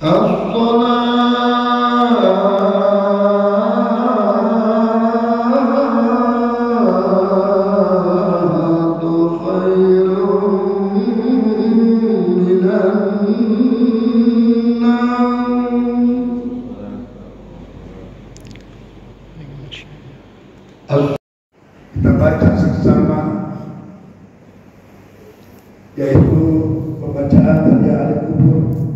Kita baca sama, yaitu pembacaan dari ahli kubur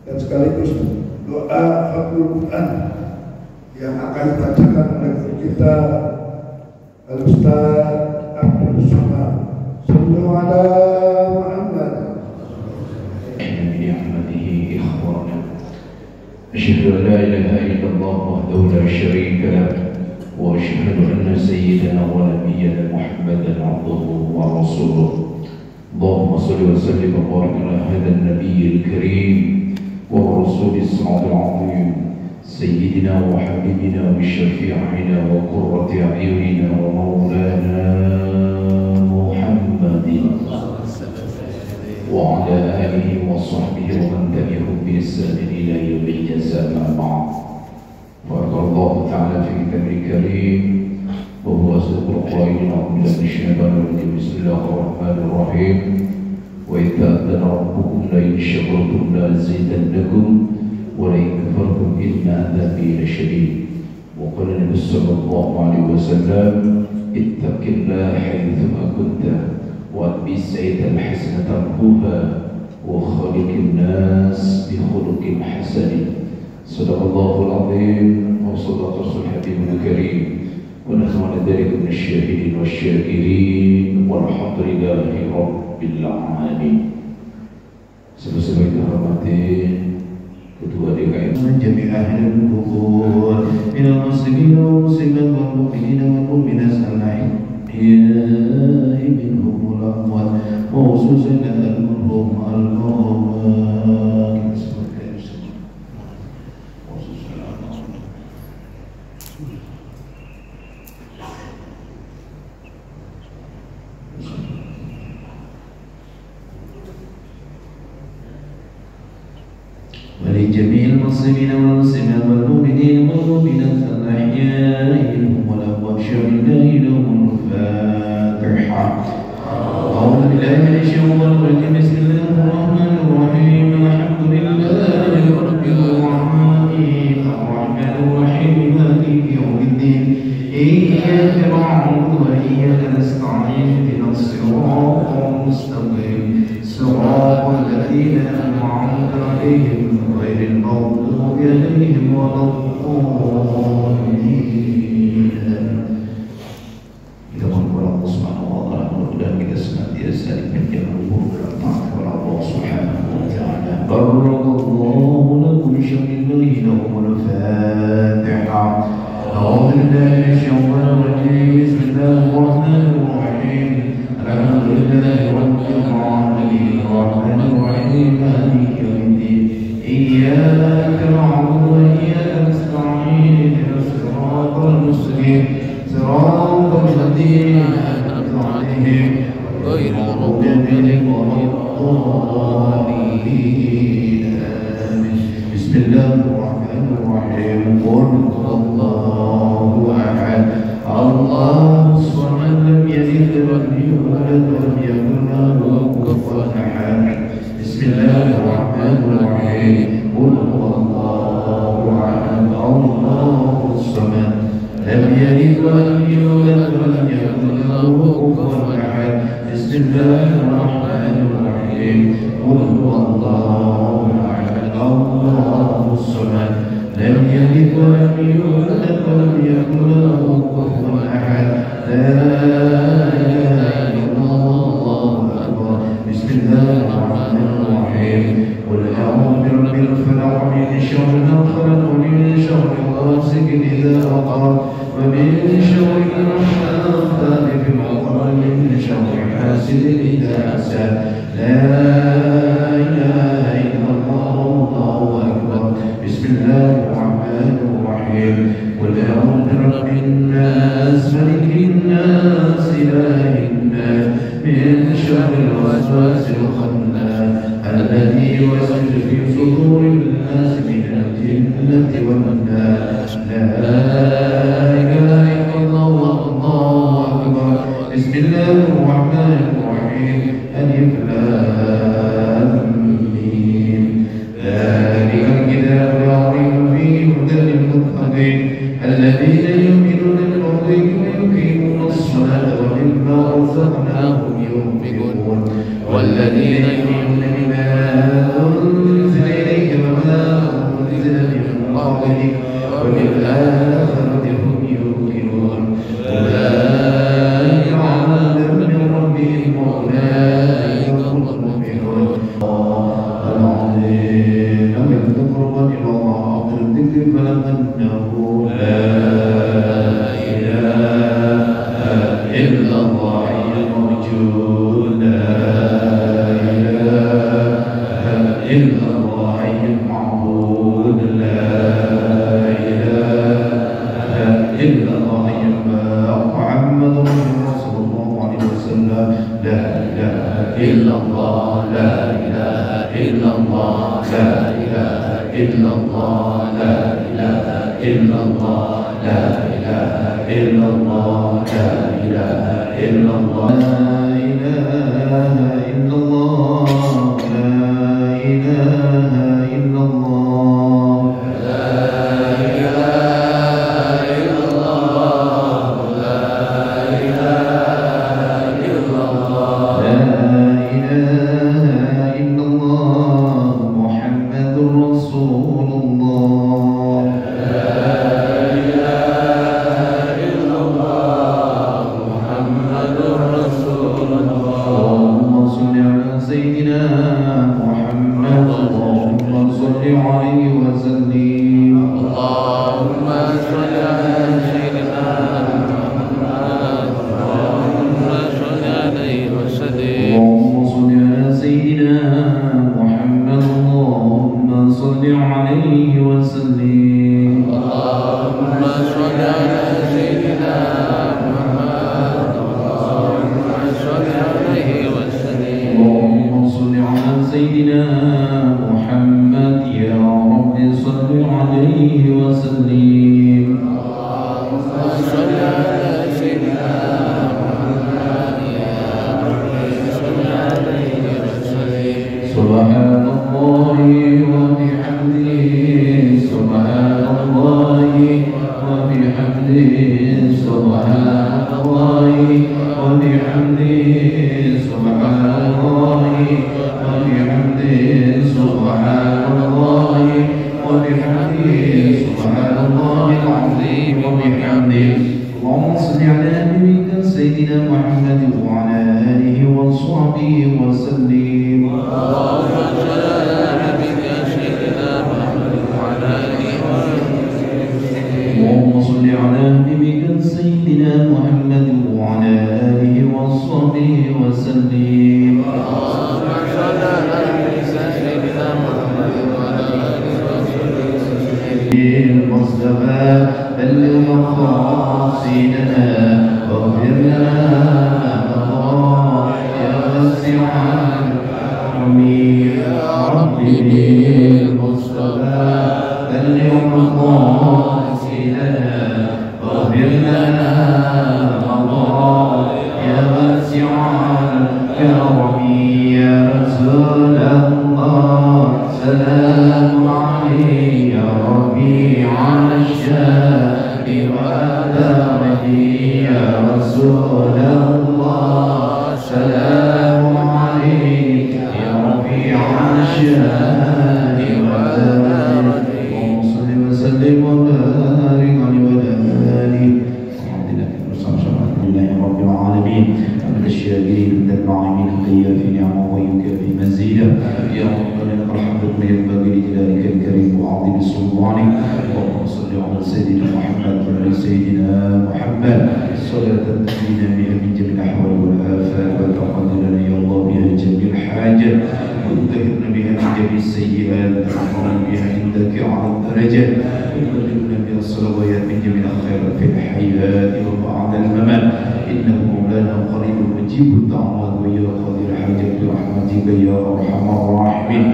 dan sekaligus doa Fathul Quran yang akan dibacakan oleh guru kita Al-Ustaz Abdul Somad. Sallu ala Muhammad. Asyhadu an la ilaha illallah wahdahu la syarika lah وأشهد أن سيدنا ونبينا محمدا عبده ورسوله اللهم صل وسلم وبارك على هذا النبي الكريم والرسول الصادق العظيم سيدنا وحبيبنا وشفيعنا وقرة أعيننا ومولانا محمد وعلى آله وصحبه ومن تبعهم بإحسان إلى يوم الجزاء أما بعد. وقال الله تعالى في كتابه الكريم وهو أصدق القائلين أعوذ بالله من الشيطان الرجيم بسم الله الرحمن الرحيم وإذ تأذن ربكم لئن شكرتم لأزيدنكم ولئن كفرتم إن عذابي لشديد. وقال النبي صلى الله عليه وسلم اتق الله حيثما كنت وأتبع السيئة الحسنة تمحوها وخالق الناس بخلق حسن. صدق الله العظيم وصدق رسول حبيبنا الكريم ونحن على ذلك من الشاهدين والشاكرين والحمد لله رب العالمين. Sebagai hormati ketua DKM jami'ah al-kubur minal muslimin wal muslimat wal mu'minina wal mu'minat al-ahya'i minhum wal amwat wa khususan al-marhum al-amwat. ولجميع المسلمين والمسلمات والمؤمنين والمؤمنات الأحياء منهم والأموات شهداء لهم الفاتحة. أعوذ بالله من الشيطان الرجيم بسم الله الرحمن الرحيم الحمد لله رب العالمين الرحمن الرحيم مالك يوم الدين إياك نعبد وإياك نستعين اهدنا الصراط المستقيم صراط الذين أنعمت عليهم غير المغضوب عليهم ولا الضالين. Kita mohon Allah Subhanahu wa taala mudah-mudahan kita senantiasa diberikan rahmat oleh Allah Subhanahu wa taala. Barakallahu lakum syami'in lahumul Fatiha. A'udzu billahi minasyaitonir rajim. Bismillahir rahmanir rahim. Alhamdulillahi rabbil alamin. Arrahmanir rahim. Maliki yaumiddin. إياك نعبد وإياك نستعين اهدنا الصراط المستقيم صراط الذين أنعمت عليهم غير المغضوب عليهم ولا الضالين. بسم الله الرحمن الرحيم قل هو الله أحد الله الصمد لم يلد ولم يولد ولم يكن له كفوا أحد. بسم الله الرحمن الرحيم قل هو الله أحد الله الصمد لم يلد ولم يولد ولم يكن له كفوا أحد. بسم الله الرحمن الرحيم قل هو الله أحد الله الصمد لم يلد ولم يولد ولم يكن له كفوا أحد. لا إله إلا الله أكبر. بسم الله الرحمن الرحيم قل أعوذ برب الفلق من شر ما خلق ومن شر غاسق إذا وقب ومن شر النفاثات في العقد ومن شر حاسد إذا حسد. لا إله إلا الله الله أكبر. بسم الله الرحمن الرحيم قل أعوذ برب الناس ملك الناس إله الناس من شر الوسواس الخناس الذي يوسوس في صدور الناس من الجنة والناس. لا إله إلا الله. الله أكبر. بسم الله الرحمن الرحيم. ألف لام ميم. ذلك الكتاب لا ريب فيه هدى للمتقين الذين يؤمنون بالغيب ويقيمون الصلاة ومما رزقناهم ينفقون والذين يؤمنون بما أنزل إليك وما أنزل من قبلك وبالآخرة هم يوقنون أولئك على هدى من ربهم وأولئك هم المفلحون. العظيم وإذ تقربن إلى الله أفضل الذكر فلم أنه لا إله إلا الله الموجود. لا إله إلا الله المعبود. لا إله إلا الله محمد رسول الله عليه وسلم. لا إله إلا الله. لا إله إلا الله. لا إله إلا الله. لا إله إلا الله. لا إله إلا الله. لا إله إلا الله. لا إله إلا الله. لا إله إلا الله. لا إله إلا الله. لا إله إلا الله. لا إله إلا الله محمد رسول الله. لا إله إلا الله محمد رسول الله. اللهم صل على سيدنا محمد. اللهم صل عليه وسلم. اللهم صل على سيدنا محمد. اللهم صل عليه وسلم. اللهم صل على سيدنا محمد. اللهم صل عليه وسلم. اللهم صل على سيدنا محمد. اللهم صل عليه وسلم. اللهم صل على سيدنا محمد. يا رب صل عليه وسلم. اللهم صل على سيدنا محمد. يا رب صل عليه وسلم. سبحان الله وبحمده. سبحان الله وبحمده. سبحان الله وبحمده. سبحان الله وبحمده. سبحان الله وبحمده. سبحان الله العظيم وبحمده. اللهم صل على نبيك سيدنا محمد وعلى آله وصحبه وسلم. اللهم صل على نبيك سيدنا محمد وعلى آله اللهم صل على نبيك سيدنا محمد وعلى آله وصحبه وسلم. اللهم صل على نبيك سيدنا محمد وعلى آله وصحبه وسلم. المصطفى بلغ مقاصدنا واغفر لنا يا واسع الكرم. يا ربي بالمصطفى بلغ مقاصدنا واغفر لنا يا واسع الكرم. يا رسول الله سلام عليك يا ربيع الشام والدرب. يا رسول الله سلام عليك يا ربيع الشام والدرب. اللهم صل وسلم وبارك عليه وعلى آله. الحمد لله رب العالمين. من الشاكرين الداعمين الخير في نعمه ويكافئ مزيدا. يا ربنا لك الحمد كما ينبغي لجلالك الكريم وعظيم سلطانك. اللهم صل على سيدنا محمد وعلى سيدنا محمد صلاة تنجينا بها من جميع الأحوال والآفات وتقدرنا يا الله بها جميع الحاجات وتطهرنا بها من جميع السيئات وترفعنا بها عندك على الدرجات وتبلغنا بها الصلوات من جميع الخيرات في الحياة وبعد الممات. إنه مولانا قريب مجيب الدعوات ويا قاضي الحاجات برحمتك يا أرحم الراحمين.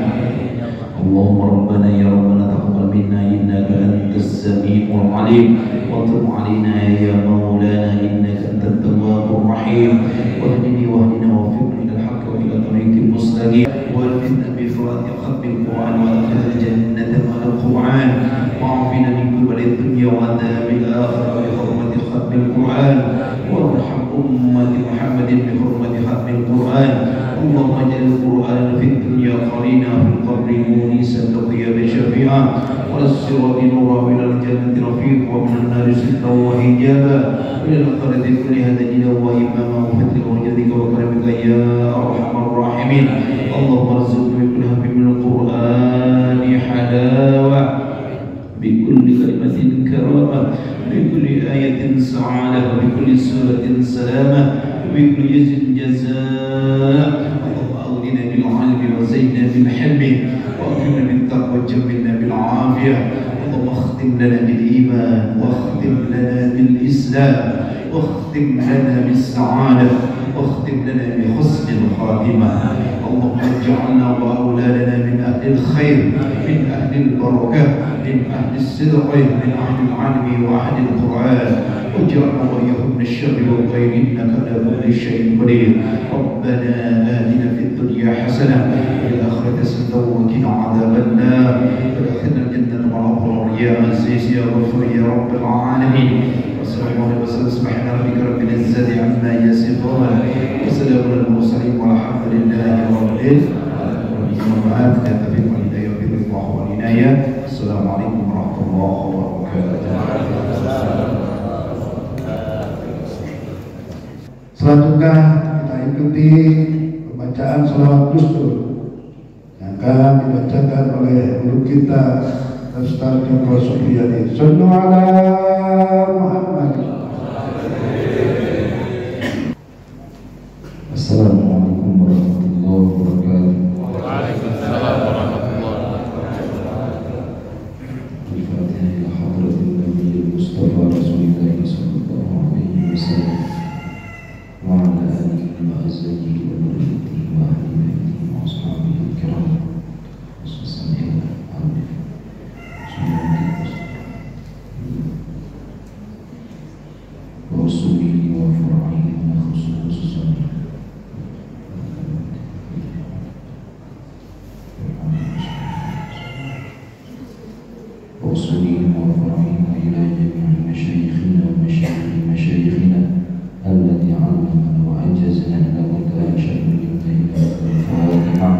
اللهم ربنا يا ربنا تقبل منا إنك أنت السميع العليم وتب علينا يا مولانا إنك أنت التواب الرحيم واهدني واهدنا ووفقنا إلى الحق وإلى طريق المستقيم والفتنة بفرات ختم القرآن وادخلنا الجنة مع القرآن وعافنا من كبر الدنيا وعذاب الآخرة بحرمة ختم القرآن وارحم أمة محمد بحرمة ختم القرآن اللهم اجعل القرآن في الدنيا قرينا في القبر مونسا كطيب شفيعا والصراط نورا إلى الجنة رفيقا ومن النار سترا وحجابا إلى الآخرة كلها دليلا وإماما وفضلك وجدك وكرمك يا أرحم الراحمين اللهم ارزقنا بكل هم من القرآن حلاوة بكل كلمة كرامة بكل آية سعادة بكل سورة سلامة بكل جزء جزاء اللهم أغننا بالعلم وزينا بالحلم وأكرمنا بالتقوى وجملنا بالعافية اللهم اختم لنا بالإيمان واختم لنا بالإسلام واختم لنا بالسعادة واختم لنا بحسن الخاتمة اللهم اجعلنا وأولادنا من أهل الخير من أهل البركة من أهل الصدق من أهل العلم وأهل القرآن واجعلنا وإياهم من الشر والخير إنك على كل شيء قدير ربنا آتنا في الدنيا حسنة وفي الآخرة حسنة وقنا عذاب النار وادخلنا الجنة مع الأبرار يا عزيز يا غفور يا رب العالمين وصلى الله وسلم سبحان ربك رب العزة عما يصفون وسلام على المرسلين والحمد لله رب العالمين. Assalamualaikum warahmatullahi wabarakatuh. Selanjutnya kita ikuti pembacaan sholawat Gustur yang akan dibacakan oleh guru kita Ustaz Dr. Supriyadi. Sallu ala Muhammad. Assalamualaikum warahmatullahi wabarakatuh. Waalaikumsalam warahmatullahi Mustafa Rasulullah sallallahu alaihi wasallam wa ala alihi wa azwajihi wa dhurriyyatihi wa ahli baitihi wa ashabihi al-kiram wasallam. Amin. Wa rasulihi wa fara'ihi wa khususan وصولهم وفرعهم إلى جميع مشايخنا ومشايخنا الذي علمنا وأنجزنا لابد أن شكرنا إلى الفاتحة.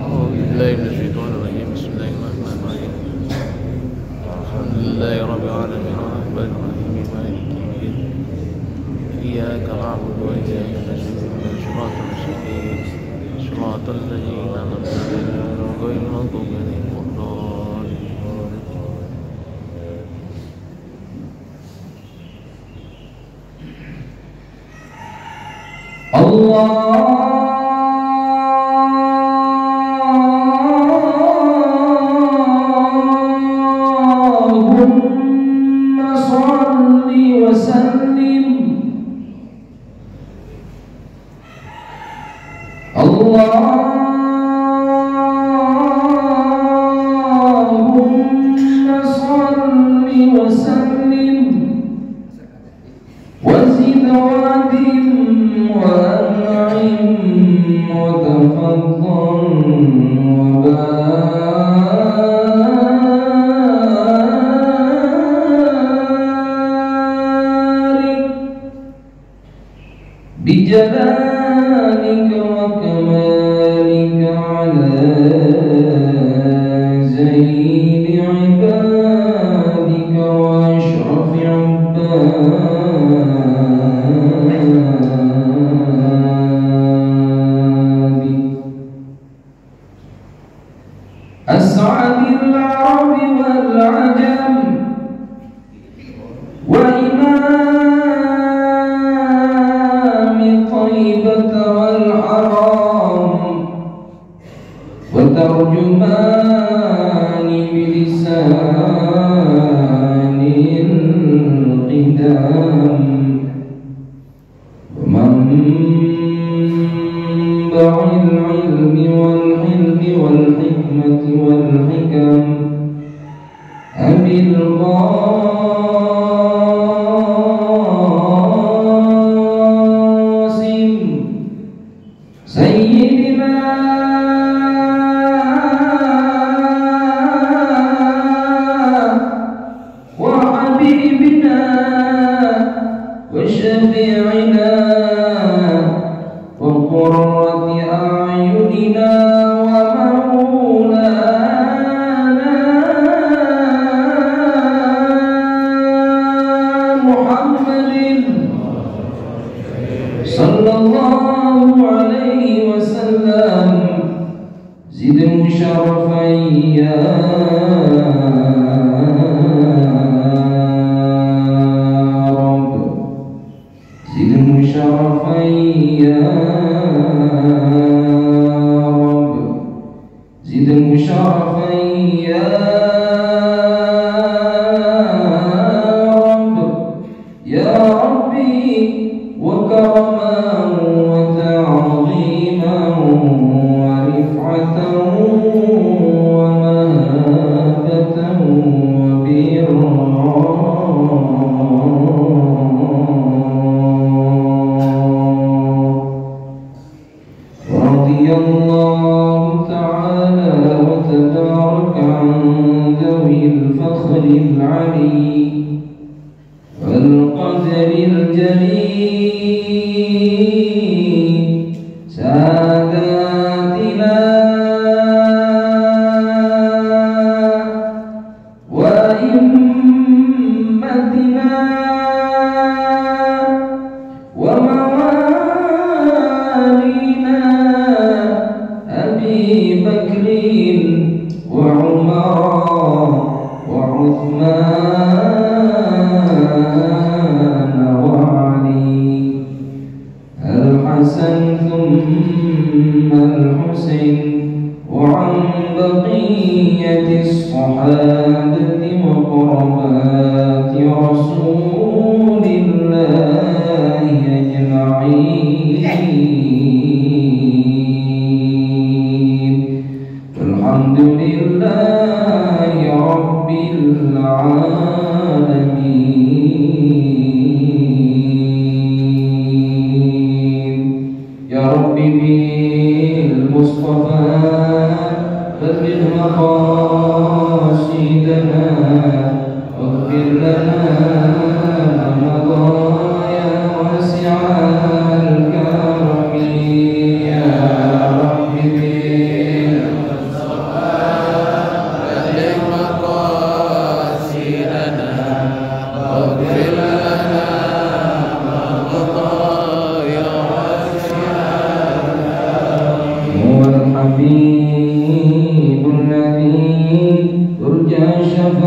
أعوذ بالله من الشيطان الرجيم بسم الله الرحمن الرحيم الحمد لله رب العالمين الرحمن الرحيم مالك يوم الدين إياك نعبد وإياك نستعين صراط المستقيم صراط الذين أنعمت عليهم غير المغضوب عليهم ولا الضالين. Allahumma salli wa sallim. Allahumma salli wa sallim wa zid wa dim وأنعم وتفضل وبارك بجلالك وكمالك على زين عبادك وأشرف عبادك أسعد العرب والعجم وإمام طيبة والحرام وترجمان بلسان القدام ومنبع العلم والحلم والحكمة والحكم أبي القاسم سيدنا وحبيبنا وشفيعنا وقرة أعيننا ومولانا محمد صلى الله عليه وسلم زد مشرفا يا رب زد مشرفا يا رب زد مشرفا يا رب يا ربي وكرما وتعظيما ورفعة ومهابة وبرا رضي الله تعالى وتبارك عن ذوي الفخر العلي والقدر الجليل ساداتنا وأئمتنا وموالينا أبي بكر وعمر وعثمان وعلي الحسن ثم الحسين وعن بقية الصحابة وقربات رسول الله أجمعين والحمد لله رب العالمين يا رب بالمصطفى بلغ مقاصدنا واغفر لنا مضايا واسع الكرم يا رب بالمصطفى بلغ مقاصدنا واغفر لنا مضايا واسع الكرم هو الحبيب الذي ترجى شفاعته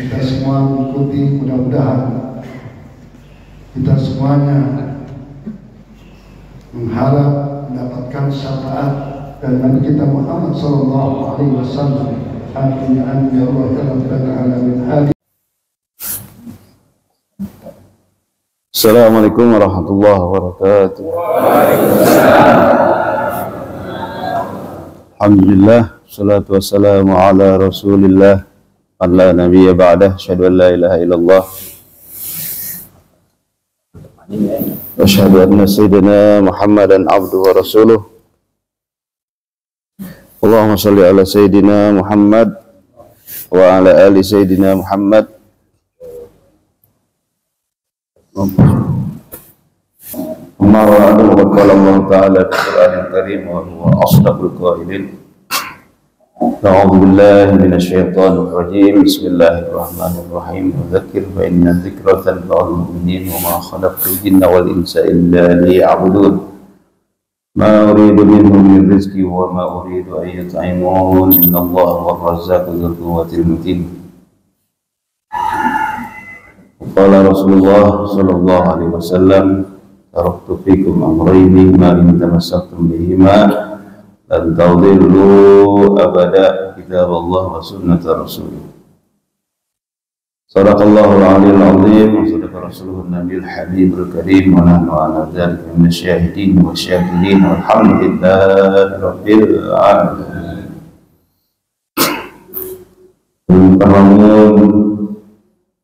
kita semua mengikuti, mudah-mudahan kita semuanya mengharap mendapatkan syafaat dari Nabi kita Muhammad sallallahu alaihi wasallam. Amin amin ya rabbal alamin. Assalamualaikum warahmatullahi wabarakatuh. Alhamdulillah, salatu wassalamu ala rasulillah, ala nabiyya ba'dah, asyhadu an la ilaha illallah wa asyhadu anna sayyidina Muhammadan abduhu wa rasuluh. Allahumma salli ala sayyidina Muhammad wa ala ali sayyidina Muhammad. Amma ba'du, wa qala Allah ta'ala fi Qur'anil Karim wa huwa asdaqul qailin. A'udzu billahi minasy syaithanir rajim. Bismillahirrahmanirrahim. Dzakir fa inna dzikra tanfa'ul mu'minin wa ma khalaqtul jinna wal insa illa liya'budun. Ma uridu minhum min rizqi wa ma uridu an yut'imun. Innallaha huwar razzaqu dzul quwwatil matin. Qala Rasulullah sallallahu alaihi wasallam, taraktu fikum amrayni ma in tamassaktum bihima lan tadillu abada, kitab Allah wa sunnat Rasulih. Sadaqallahul aliyyil azim wa sadaqa rasuluhun nabiyil habibul karim wa nahnu ala dzalika minasyahidin wa syakirin walhamdulillahi rabbil alamin.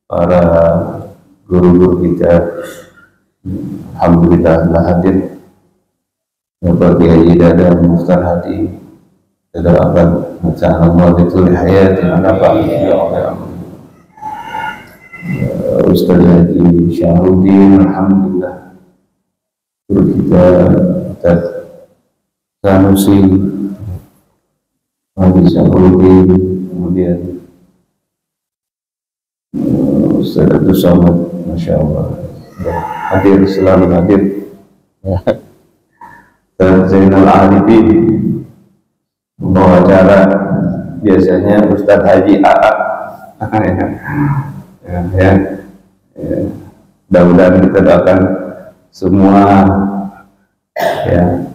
Para guru-guru kita, alhamdulillah telah hadir. Bapak Kiai Dadan Mukhtar Hadi, Dadan bacaan Allah Betul Hayat yang dapat ya Allah. Ustaz Haji Syahrudin, alhamdulillah. Guru kita Ustaz Sanusi, Haji Syahrudin, kemudian Ustaz Abdul Samad, Masya Allah, hadir, selalu hadir. Dan Zainal Arifin membawa acara, biasanya Ustaz Haji AA. Mudah-mudahan kita doakan semua, ya,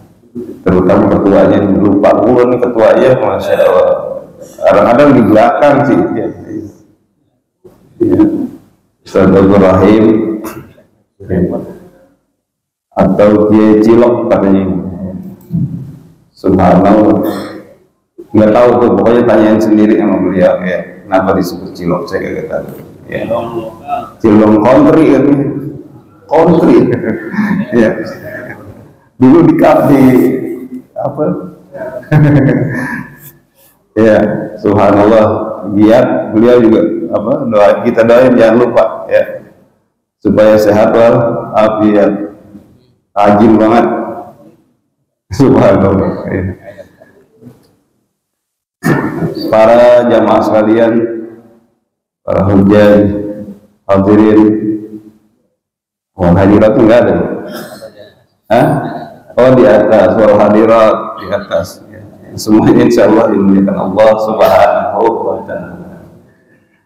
terutama ketuanya. Lupa dulu nih ketuanya, Masya Allah. Kadang-kadang di belakang sih, ya. Ustaz Abdul Rahim atau Kiai Cilok katanya. Subhanallah, nggak tahu tuh, pokoknya tanyain sendiri sama beliau ya, kenapa disebut Cilok, saya nggak tahu ya. Cilok country kan, country ya, dulu di apa ya, subhanallah, giat beliau juga apa, doa kita, doain jangan lupa ya, supaya sehat walafiat, ajin banget, subhanallah ya. Para jamaah sekalian, para hujan hadirin, hadirat enggak ada? Hah? Oh di atas, wal hadirat di atas ya. Semuanya insyaallah dimuliakan Allah subhanahu wa ta'ala.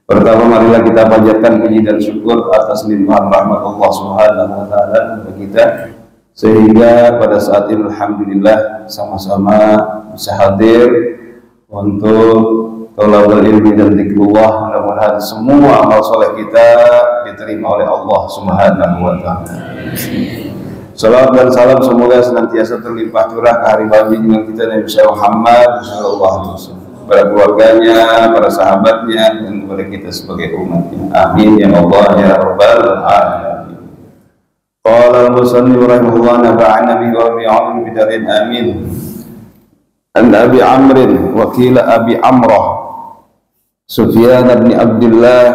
Pertama, marilah kita panjatkan puji dan syukur atas limpahan rahmat Allah subhanahu wa ta'ala kepada kita, sehingga pada saat ini alhamdulillah sama-sama bisa hadir untuk thalabul ilmi dan zikrullah. Mudah-mudahan semua amal soleh kita diterima oleh Allah subhanahu wa ta'ala. Salawat dan salam semoga senantiasa terlimpah curah ke hari junjungan kita Nabi Muhammad sallallahu alaihi wasallam, kepada keluarganya, para sahabatnya, dan kepada kita sebagai umatnya. Amin ya Allah ya rabbal alamin. Qala al-musannif rahimahullah, nafa'ana bi qawli bidarin amin. An Abi Amrin wa qila Abi Amrah Sufyan bin Abdullah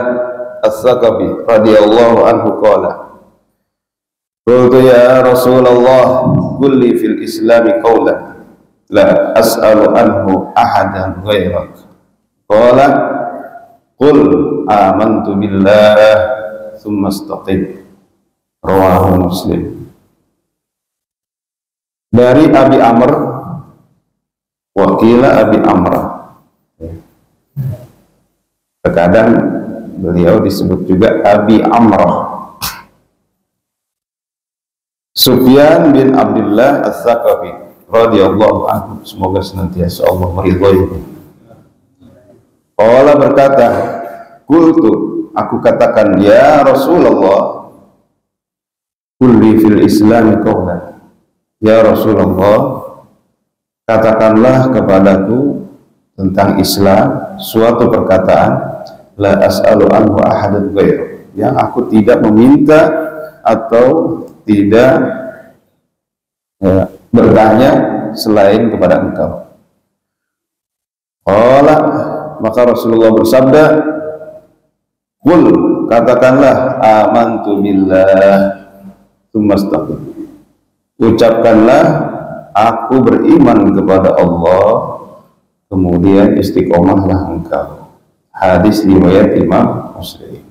As-Saqafi radhiyallahu anhu qala, qultu ya Rasulullah qul li fil Islami qawlan la as'alu anhu ahadan ghairak. Qala qul amantu billah thumma istaqim. Rawahu Muslim. Dari Abi Amr, wakila Abi Amrah. Terkadang beliau disebut juga Abi Amrah. Sufyan bin Abdullah Ats-Tsaqafi radhiyallahu anhu, semoga senantiasa Allah meridhoinya. Allah berkata, qultu, aku katakan, ya Rasulullah, kulli fil Islam qawlan. Ya Rasulullah, katakanlah kepadaku tentang Islam suatu perkataan, la as'alu anhu ahadan ghairu, yang aku tidak meminta atau tidak bertanya selain kepada engkau. Qala, maka Rasulullah bersabda, qul, katakanlah, amantu billah tsumastaqim, ucapkanlah aku beriman kepada Allah, kemudian istiqomahlah engkau. Hadis riwayat Imam Muslim.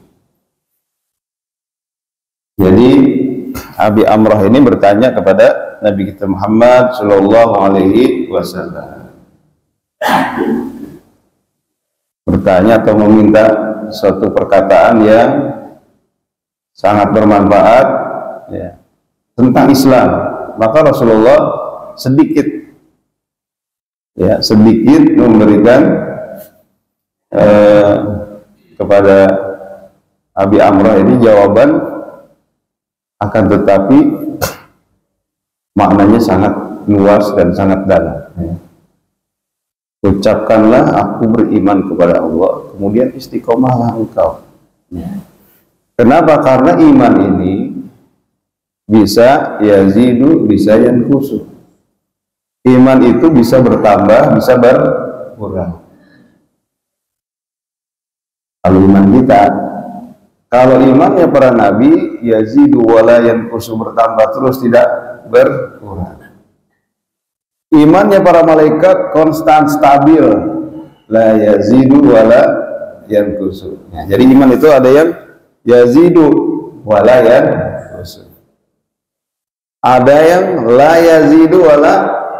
Jadi Abi Amrah ini bertanya kepada Nabi kita Muhammad Shallallahu Alaihi Wasallam, bertanya atau meminta suatu perkataan yang sangat bermanfaat, ya, tentang Islam. Maka Rasulullah sedikit memberikan kepada Abi Amrah ini jawaban, akan tetapi maknanya sangat luas dan sangat dalam. Ucapkanlah aku beriman kepada Allah, kemudian istiqomahlah engkau. Kenapa? Karena iman ini bisa yazidu, bisa yanqusu. Iman itu bisa bertambah, bisa berkurang. Kalau iman kita, kalau imannya para nabi yazidu wala yanqusu, bertambah terus tidak berkurang. Imannya para malaikat konstan stabil, la yazidu wala yanqusu. Ya, jadi iman itu ada yang yazidu wala yanqusu, ada yang la yazidu wala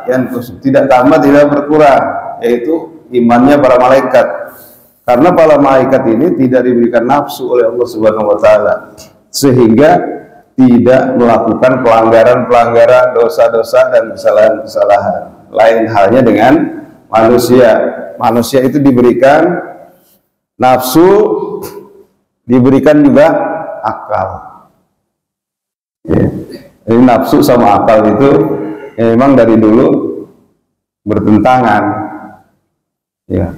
yanqusu, tidak tambah tidak berkurang, yaitu imannya para malaikat. Karena para malaikat ini tidak diberikan nafsu oleh Allah Subhanahu wa taala, sehingga tidak melakukan pelanggaran-pelanggaran, dosa-dosa dan kesalahan-kesalahan. Lain halnya dengan manusia. Manusia itu diberikan nafsu, diberikan juga akal. Ya. Jadi nafsu sama akal itu ya, memang dari dulu bertentangan. Ya.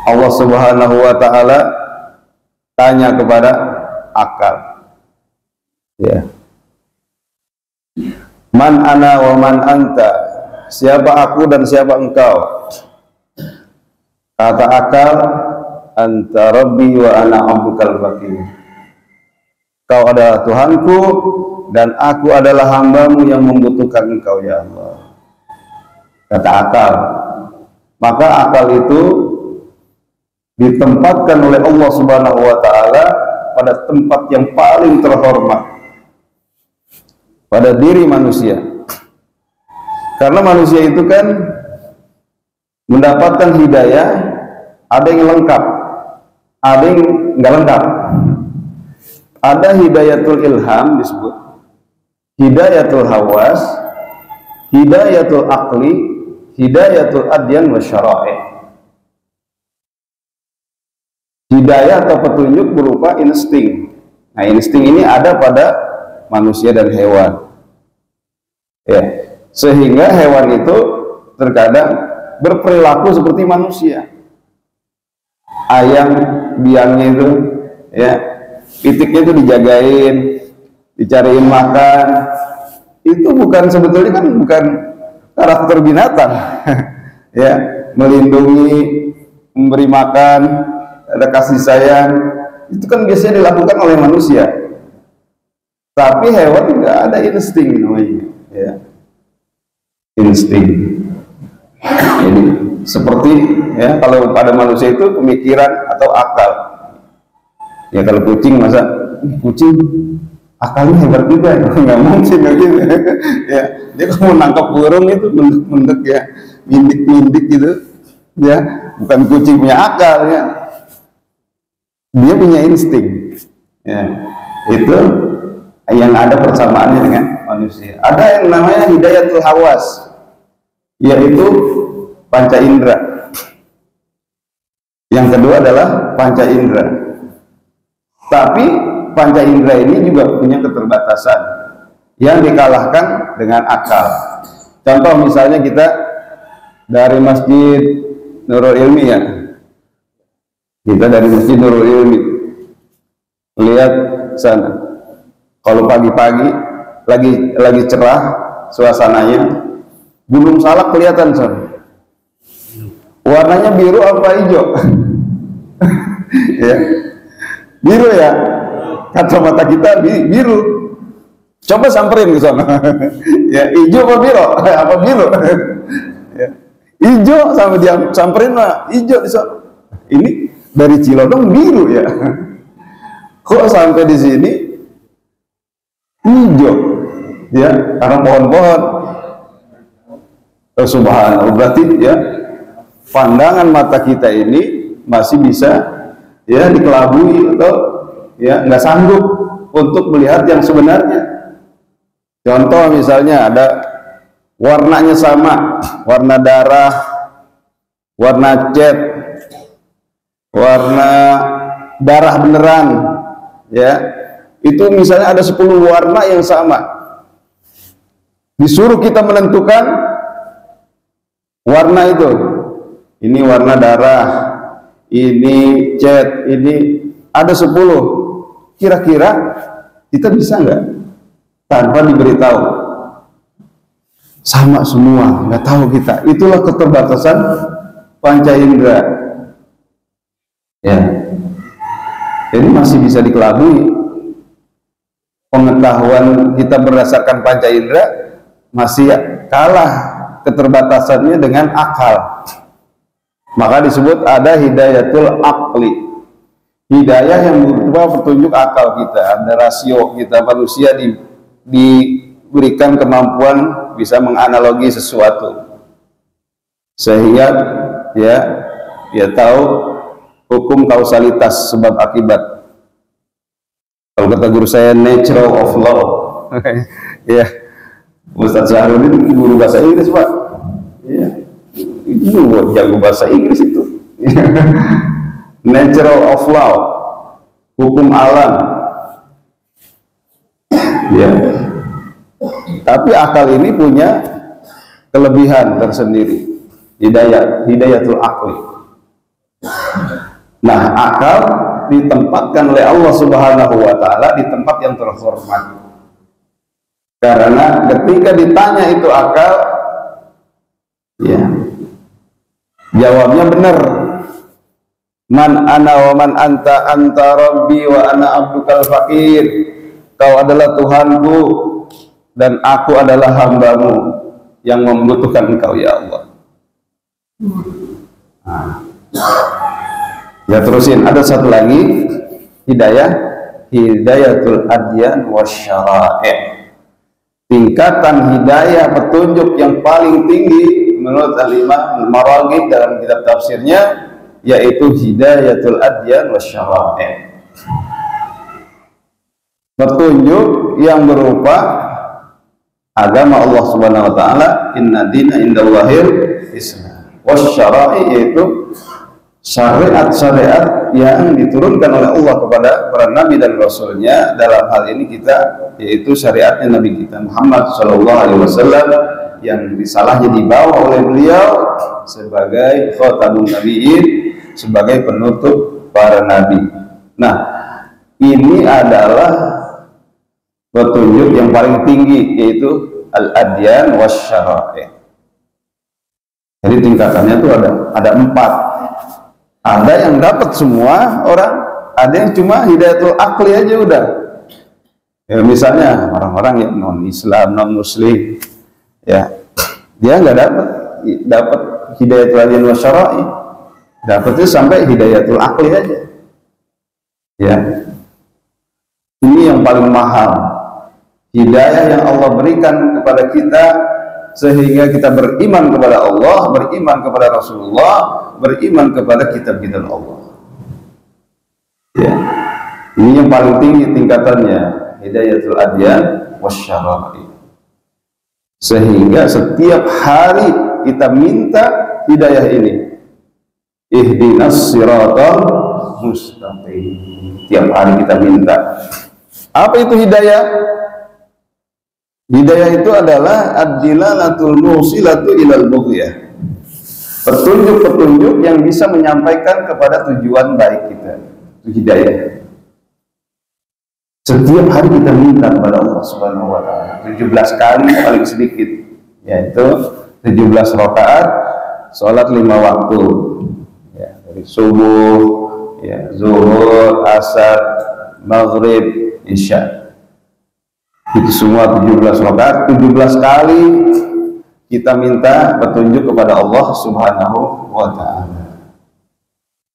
Allah Subhanahu wa taala tanya kepada akal. Ya. Man ana wa man anta, siapa aku dan siapa engkau? Kata akal, anta rabbi wa ana abdukal fakir. Kau adalah Tuhanku dan aku adalah hambamu yang membutuhkan engkau, ya Allah. Kata akal. Maka akal itu ditempatkan oleh Allah Subhanahu wa taala pada tempat yang paling terhormat pada diri manusia. Karena manusia itu kan mendapatkan hidayah, ada yang lengkap, ada yang enggak lengkap. Ada hidayatul ilham disebut, hidayatul hawas, hidayatul aqli, hidayatul adyan wa syara'i. Hidayah atau petunjuk berupa insting. Nah, insting ini ada pada manusia dan hewan. Ya, sehingga hewan itu terkadang berperilaku seperti manusia. Ayam biangnya itu, ya, titiknya itu dijagain, dicariin makan. Itu bukan, sebetulnya kan bukan karakter binatang. Ya, melindungi, memberi makan, ada kasih sayang, itu kan biasanya dilakukan oleh manusia. Tapi hewan nggak ada insting namanya, ya. Insting. Ini seperti, ya, kalau pada manusia itu pemikiran atau akal. Ya, kalau kucing, masa kucing akalnya hebat juga, nggak mungkin gitu. Ya, dia kalau menangkap burung itu mendek-mendek, ya, mindik-mindik gitu, ya, bukan kucing punya akal, ya. dia punya insting. Ya, itu yang ada persamaannya dengan manusia. Ada yang namanya hidayatul hawas, yaitu panca indera. Yang kedua adalah panca indera. Tapi panca indera ini juga punya keterbatasan yang dikalahkan dengan akal. Contoh misalnya kita dari Masjid Nurul Ilmi ya. Kita dari Masjid Nurul Ilmi lihat sana. Kalau pagi-pagi lagi cerah suasananya, Gunung Salak kelihatan sana. Warnanya biru apa hijau? Ya. Biru ya. Kata mata kita biru. Coba samperin ke sana. Ya, hijau apa biru? Apa biru? Ya. Hijau sama dia samperin mah hijau di sana. Ini dari Cilodong biru ya. Kok sampai di sini hijau? Ya, karena pohon-pohon. Subhanallah, berarti ya pandangan mata kita ini masih bisa ya dikelabui atau ya nggak sanggup untuk melihat yang sebenarnya. Contoh misalnya ada warnanya sama, warna darah, warna cat, warna darah beneran, ya itu misalnya ada 10 warna yang sama. Disuruh kita menentukan warna itu. Ini warna darah, ini cat, ini ada 10. Kira-kira kita bisa nggak tanpa diberitahu? Sama semua, nggak tahu kita. Itulah keterbatasan panca indera. Ya, ini masih bisa dikelabui. Pengetahuan kita berdasarkan panca indera masih kalah keterbatasannya dengan akal. Maka disebut ada hidayatul aqli, hidayah yang berupa petunjuk akal kita. Ada rasio kita manusia diberikan kemampuan bisa menganalogi sesuatu sehingga ya tahu hukum kausalitas sebab akibat. Kalau kata guru saya natural of law. Ya, Ustaz Syahrudin guru bahasa Inggris Pak. Ya. Itu buat jago bahasa Inggris itu. Natural of law, hukum alam. Ya. Tapi akal ini punya kelebihan tersendiri. Hidayatul aqli. Nah, akal ditempatkan oleh Allah Subhanahu wa taala di tempat yang terhormat. Karena ketika ditanya itu akal, ya jawabnya benar. Man ana wa man anta rabbi wa ana abdukal fakir. Kau adalah Tuhanku dan aku adalah hambamu yang membutuhkan engkau ya Allah. Nah. Ya terusin, ada satu lagi hidayatul adyan wasyara'i. Tingkatan hidayah petunjuk yang paling tinggi menurut Al-Imam Al-Maraghi dalam kitab tafsirnya yaitu hidayatul adyan wasyara'i. Petunjuk yang berupa agama Allah Subhanahu wa taala, inna dina indallahil Islam. Wasyara'i yaitu syariat-syariat yang diturunkan oleh Allah kepada para nabi dan rasulnya. Dalam hal ini kita yaitu syariatnya Nabi kita Muhammad SAW yang risalahnya dibawa oleh beliau sebagai khatamun nabiyyin, sebagai penutup para nabi. Nah, ini adalah petunjuk yang paling tinggi yaitu al-adyan wasyara'i. Jadi tingkatannya itu ada 4. Ada yang dapat semua orang, ada yang cuma hidayatul aqli aja udah. Ya, misalnya orang-orang yang non-Islam, non-Muslim, ya dia nggak dapat hidayatul adyan wasyara'i, dapatnya sampai hidayatul aqli aja. Ya, ini yang paling mahal, hidayah yang Allah berikan kepada kita sehingga kita beriman kepada Allah, beriman kepada Rasulullah, beriman kepada kitab-kitab Allah. Ya, ini yang paling tinggi tingkatannya, hidayatul adyan wasyara'i. Sehingga setiap hari kita minta hidayah ini. Ihdinas siratal mustaqim. Tiap hari kita minta. Apa itu hidayah? Hidayah itu adalah ad-dilalatul musilatu ilal bughyah. Petunjuk-petunjuk yang bisa menyampaikan kepada tujuan baik kita. Itu hidayah. Setiap hari kita minta kepada Allah Subhanahu wa taala 17 kali paling sedikit, yaitu 17 rakaat salat 5 waktu. Ya, dari subuh, ya, zuhur, asar, maghrib, isya. Itu semua 17 rakaat, 17 kali kita minta petunjuk kepada Allah Subhanahu wa taala.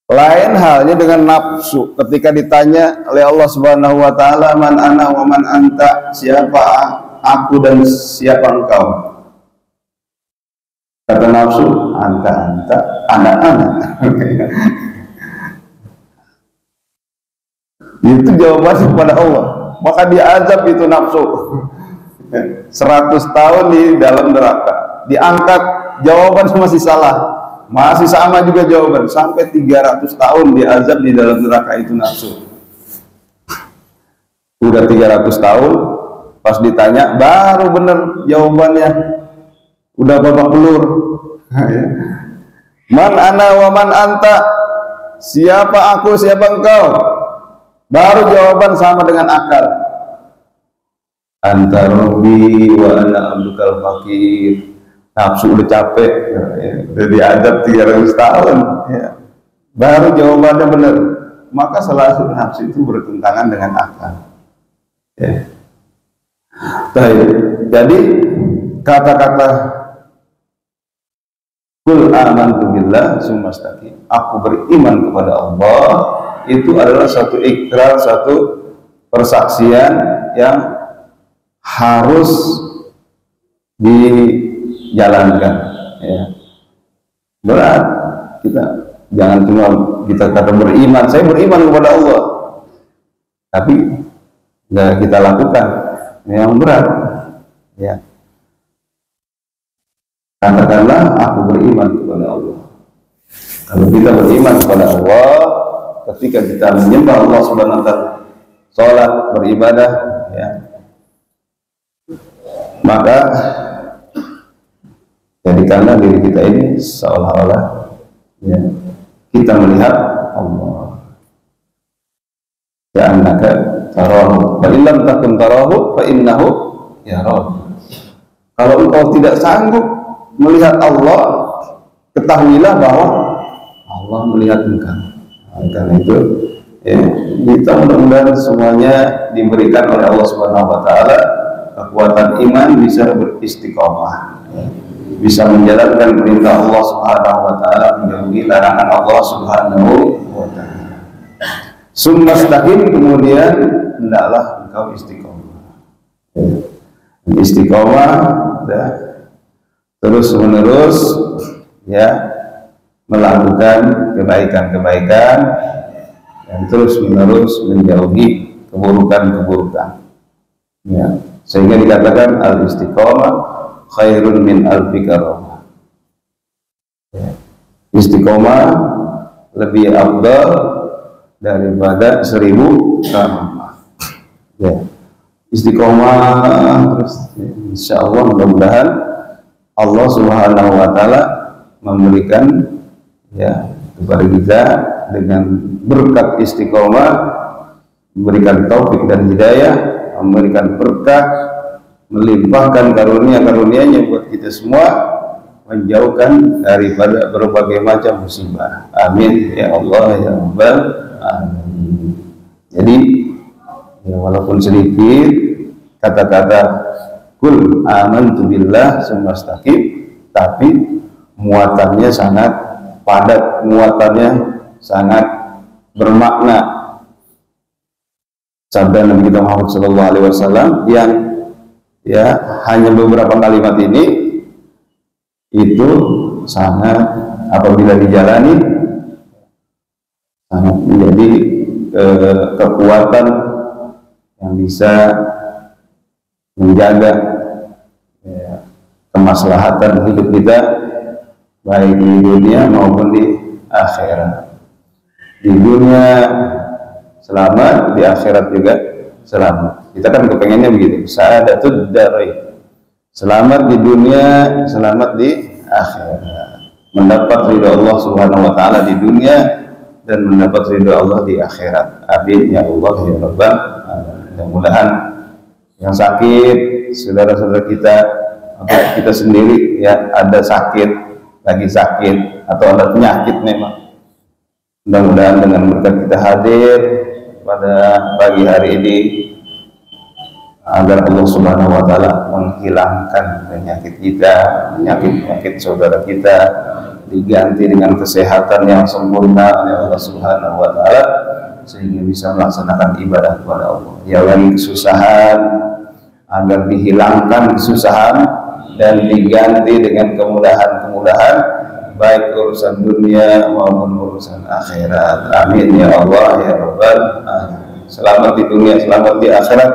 Lain halnya dengan nafsu. Ketika ditanya oleh Allah Subhanahu wa taala, man ana wa man anta, siapa aku dan siapa engkau? Kata nafsu, anta, anak-anak. Itu jawabannya kepada Allah. Maka diazab itu nafsu 100 tahun di dalam neraka. Diangkat, jawaban masih salah, masih sama juga jawaban, sampai 300 tahun diazab di dalam neraka itu nafsu. Udah 300 tahun, pas ditanya baru bener jawabannya, udah babak belur. Man ana wa man anta, siapa aku, siapa engkau? Baru jawaban sama dengan akal. Anta rabbi wa ana abdukal fakir. Nafsu udah capek, udah diadab 300 tahun, ya. Baru jawabannya benar. Maka selalu nafsu itu bertentangan dengan akal. Ya. Jadi kata-kata Qul amantu billah tsumma istaqim, aku beriman kepada Allah, itu adalah satu ikrar, satu persaksian yang harus dijalankan, ya. Berat. Kita jangan cuma kita kata beriman, saya beriman kepada Allah, tapi nggak kita lakukan, yang berat, ya. Katakanlah aku beriman kepada Allah. Kalau kita beriman kepada Allah, ketika kita menyembah Allah Subhanahu wa taala, salat, beribadah, ya, maka jadikanlah diri kita ini seolah-olah, ya, kita melihat Allah. Ya annaka tarahu, fa illam takun tarahu fa innahu yarahu. Kalau engkau tidak sanggup melihat Allah, ketahuilah bahwa Allah melihat engkau. Karena itu, ya, kita mudah-mudahan semuanya diberikan oleh Allah Subhanahu wa taala kekuatan iman, bisa beristiqomah, ya, bisa menjalankan perintah Allah Subhanahu wa taala, menjauhi larangan Allah Subhanahu wa taala. Sumastaqim, kemudian hendaklah engkau istiqomah. Ya. Istiqomah, ya, terus menerus, ya, melakukan kebaikan-kebaikan dan terus menerus menjauhi keburukan-keburukan, ya, sehingga dikatakan al istiqomah khairun min alfi karamah, ya. Istiqomah lebih afdal daripada 1000 karamah, ya. Istiqomah terus, ya, insyaallah mudah-mudahan Allah Subhanahu wa taala memberikan, ya, kepada kita dengan berkat istiqomah, memberikan taufik dan hidayah, memberikan berkah, melimpahkan karunia-karunia-Nya buat kita semua, menjauhkan daripada berbagai macam musibah. Amin ya Allah ya Rabbal alamin. Jadi, ya, walaupun sedikit kata-kata Qul amantu billah tsumma istaqim, tapi muatannya sangat padat, muatannya sangat bermakna. Sabda Nabi kita Muhammad SAW yang, ya, hanya beberapa kalimat ini itu sangat, apabila dijalani, sangat menjadi kekuatan yang bisa menjaga kemaslahatan hidup kita baik di dunia maupun di akhirat. Di dunia selamat, di akhirat juga selamat. Kita kan kepengennya begitu, sa'adatud darain. Selamat di dunia, selamat di akhirat. Mendapat ridha Allah Subhanahu wa taala di dunia dan mendapat ridha Allah di akhirat. Amin ya Allah ya Rabbal alamin. Mudah-mudahan yang sakit, saudara-saudara kita, atau kita sendiri ya ada sakit, lagi sakit atau ada penyakit memang. Mudah-mudahan dengan berkat kita hadir pada pagi hari ini agar Allah Subhanahu wa taala menghilangkan penyakit kita, penyakit saudara kita, diganti dengan kesehatan yang sempurna oleh Allah Subhanahu wa taala sehingga bisa melaksanakan ibadah kepada Allah. Ya yang kesusahan agar dihilangkan kesusahan dan diganti dengan kemudahan-kemudahan baik urusan dunia maupun urusan akhirat. Amin ya Allah ya Rabbal alamin. Selamat di dunia, selamat di akhirat,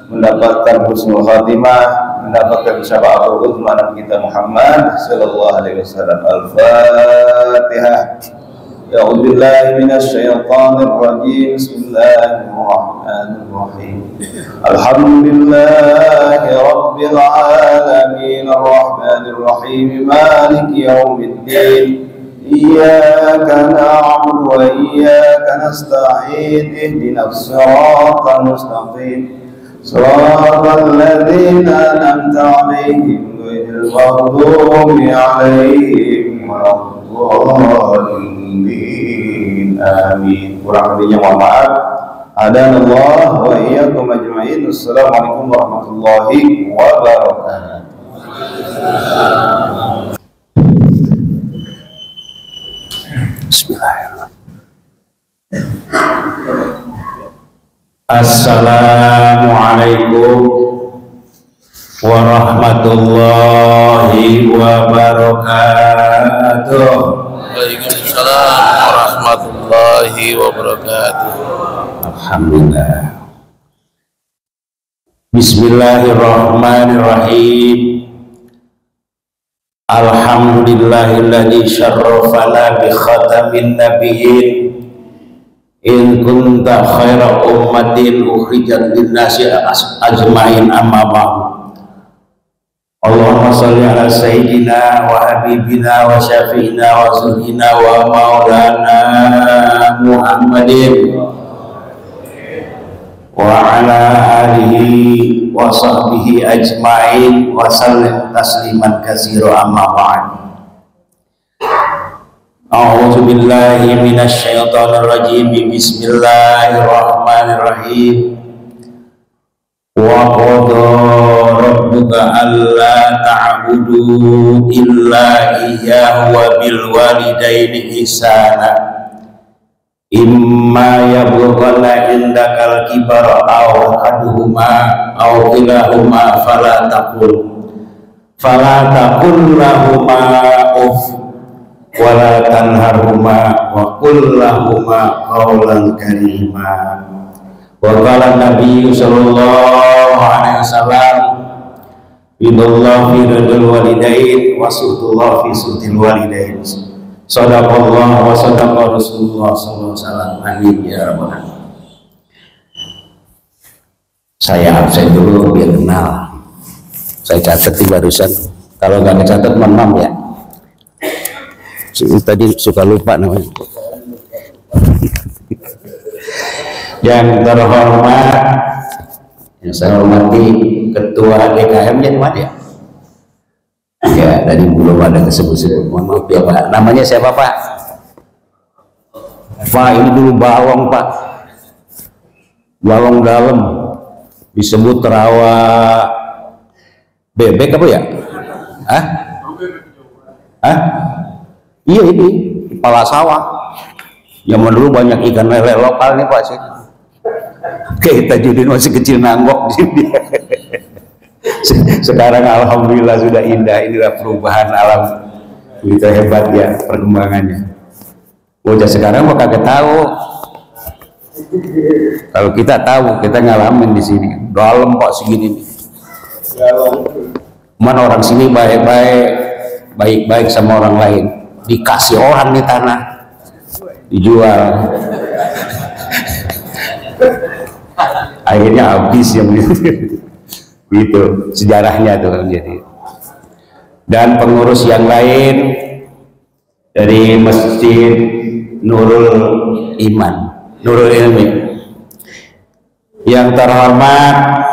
mendapatkan husnul khatimah, mendapatkan syafaatul uzma Nabi kita Muhammad sallallahu alaihi wasallam. Al-Fatihah. A'udzu billahi minasyaitonir rajim. Bismillahirrahmanirrahim. Alhamdulillahi rabbil alamin arrahmanir rahim maliki yaumiddin. Iyyaka na'budu wa iyyaka nasta'in ihdinas siratal mustaqim. Siratal ladzina an'amta 'alaihim ghairil maghdubi 'alaihim waladdallin. Amin. Kurang lebihnya mohon maaf. Adanallah wa iyyakum ajma'in. Assalamualaikum warahmatullahi wabarakatuh. Bismillahirrahmanirrahim. Assalamualaikum warahmatullahi wabarakatuh. Waalaikumsalam warahmatullahi wabarakatuh. Alhamdulillah. Bismillahirrahmanirrahim. Alhamdulillahilladzi syarrafana bi khatamin nabiyyin. In kunta khaira ummatin ukhrijat lin-nasi ajmain amma ba'du. Allahumma shalli ala sayyidina wa habibina wa syafi'ina wa zulhina wa maulana Muhammadin wa ala alihi wa sahbihi ajmain wa sallim tasliman katsira amma ba'du. A'udzu billahi minasy syaithanir rajim. Bismillahirrahmanirrahim. Wa qada rabbuka alla ta'budu illa iyyahu wa bil walidaini ihsana. Imma yablughanna indakal kibara aw ahaduhuma aw kilahuma fala taqul lahuma uff wala tanharhuma wa qul lahuma qawlan karima. Wa qala Nabi sallallahu alaihi wasallam innallaha fi ridal walidain wa sutullah fi sutil walidain. Sadaqallah wa sadaqa Rasulullah sallallahu alaihi wasallam. Amin ya rabbal alamin. Saya absen dulu biar kenal. Saya catat di barusan. Kalau nggak dicatat mohon maaf ya. Tadi suka lupa namanya. Yang terhormat, yang saya hormati Ketua DKM-nya di mana ya? Ya, tadi belum ada kesebut-sebut. Mohon maaf ya Pak. Namanya siapa Pak? Pak, ini dulu bawang Pak. Bawang dalam. Disebut rawa bebek apa ya? Hah? Hah? Iya ini kepala sawah. Zaman dulu banyak ikan lele lokal nih Pak sih. Kita Judin masih kecil nanggok di sini. Sekarang alhamdulillah sudah indah. Inilah perubahan alam. Begitu hebat ya perkembangannya. Bocah sekarang mah kagak tahu Kalau kita tahu, kita ngalamin di sini, dalam kok segini nih. Mana orang sini baik-baik sama orang lain, dikasih orang di tanah, dijual, akhirnya habis yang gitu sejarahnya tuh jadi. Dan pengurus yang lain dari Masjid Nurul Iman, Nurul Ilmi, yang terhormat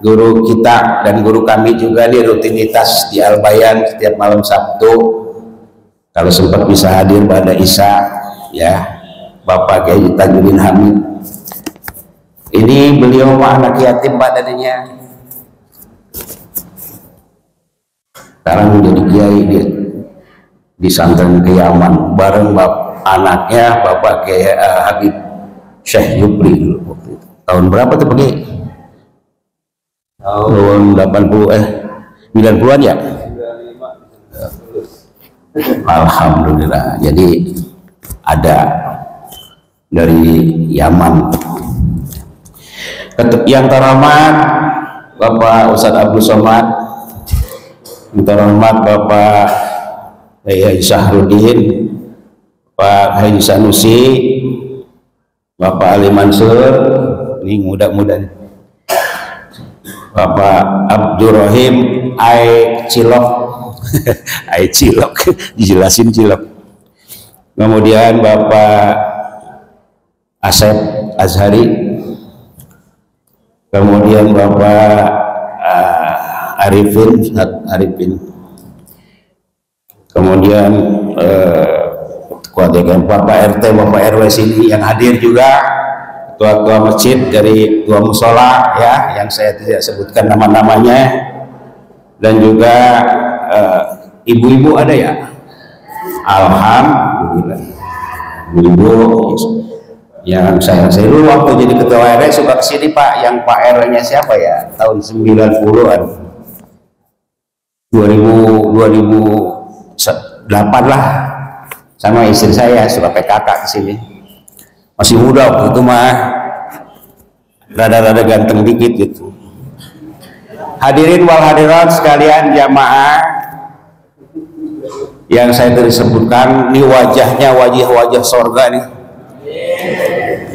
guru kita dan guru kami juga di rutinitas di Al-Bayan setiap malam Sabtu, kalau sempat bisa hadir pada Isya ya, Bapak Kiai Tajuddin Hamid. Ini beliau anak yatim Pak tadinya, sekarang menjadi kiai di Santren Yaman bareng anaknya Bapak Kiai Habib Syekh Yubri dulu waktu itu. Tahun berapa tuh Pak? Tahun 90-an ya? Alhamdulillah. Jadi ada dari Yaman. Yang terhormat Bapak Ustadz Abdul Somad, yang terhormat Bapak Haji Sahrudin, Pak Haji Sanusi, Bapak Ali Mansur, ini muda-muda, Bapak Abdurrahim Ai Cilok, Ai Cilok, dijelasin Cilok. Kemudian Bapak Asep Azhari, kemudian Bapak Arifin, kemudian Bapak RT, Bapak RW sini yang hadir juga, ketua-ketua masjid dari ketua musola ya, yang saya tidak sebutkan nama-namanya, dan juga ibu-ibu ada ya, alhamdulillah, ibu yang saya dulu waktu jadi ketua RW suka kesini Pak, yang Pak RW-nya siapa ya, tahun 90-an, 2008 lah, sama istri saya suka PKK kesini, masih muda waktu itu mah, rada-rada ganteng dikit gitu. Hadirin wal hadirat sekalian jamaah yang saya tadi sebutkan, ini wajahnya wajah sorga nih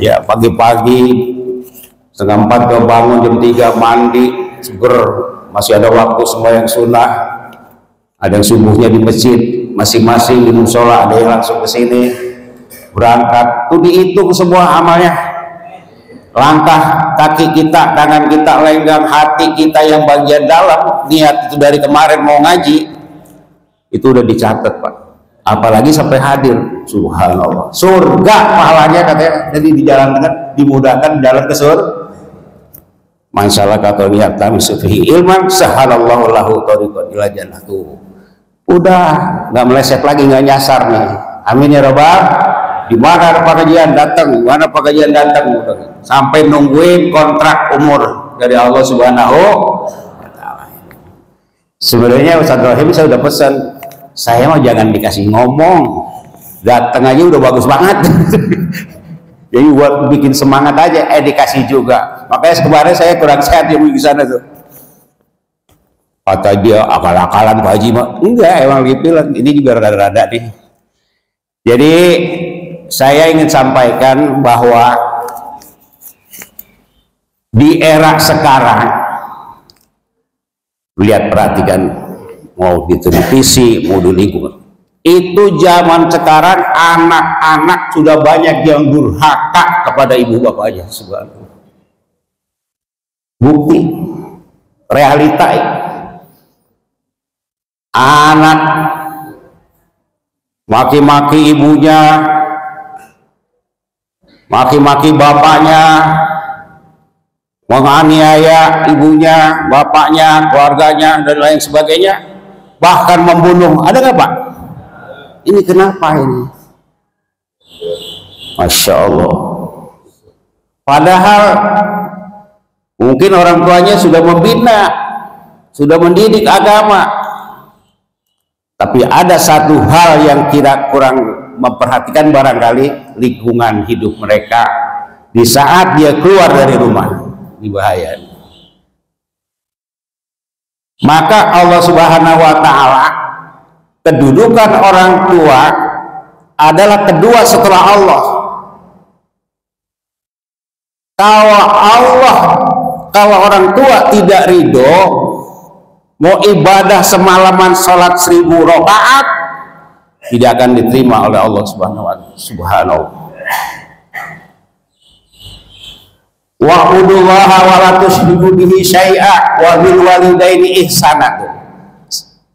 ya. Pagi-pagi setengah 4 kebangun, jam 3 mandi seger, masih ada waktu sembahyang sunnah, ada yang subuhnya di masjid masing-masing, di musola ada yang langsung ke sini berangkat, tuh dihitung semua amalnya, langkah kaki kita, tangan kita lenggang, hati kita yang bagian dalam, niat itu dari kemarin mau ngaji itu udah dicatat Pak, apalagi sampai hadir, subhanallah, surga pahalanya katanya, jadi dijalankan, dimudahkan jalan ke surga. Masalah kata lihat kami sufihi ilman sahalallahu lahu thariqan ila jannah, tuh udah nggak meleset lagi, nggak nyasar nih, amin ya rabbal. Di mana ada pengajian datang, mana pengajian datang, sampai nungguin kontrak umur dari Allah Subhanahu wa Ta'ala. Sebenarnya Ustadz Rahim saya udah pesan, saya mau jangan dikasih ngomong, datang aja udah bagus banget. Jadi buat bikin semangat aja, dikasih juga. Makanya kemarin saya kurang sehat yang di sana tuh. Kata dia akal-akalan Pak Haji mah, enggak, emang dipilan. Ini juga rada-rada nih. Jadi saya ingin sampaikan bahwa di era sekarang, lihat perhatikan, mau di televisi, mau di lingkungan, itu zaman sekarang anak-anak sudah banyak yang durhaka kepada ibu bapaknya. Subhanallah. Bukti, realita ini. Anak maki-maki ibunya, maki-maki bapaknya, menganiaya ibunya, bapaknya, keluarganya, dan lain sebagainya, bahkan membunuh. Ada nggak Pak? Ini kenapa ini? Masya Allah. Padahal mungkin orang tuanya sudah membina, sudah mendidik agama, tapi ada satu hal yang kurang memperhatikan barangkali, lingkungan hidup mereka, di saat dia keluar dari rumah, ini bahaya. Maka Allah Subhanahu wa Ta'ala, kedudukan orang tua adalah kedua setelah Allah. Kalau orang tua tidak ridho, mau ibadah semalaman sholat 1000 rakaat tidak akan diterima oleh Allah Subhanahu wa Ta'ala. Wa'budullaha wa la tusyriku bihi syai'a wa bil walidaini ihsana.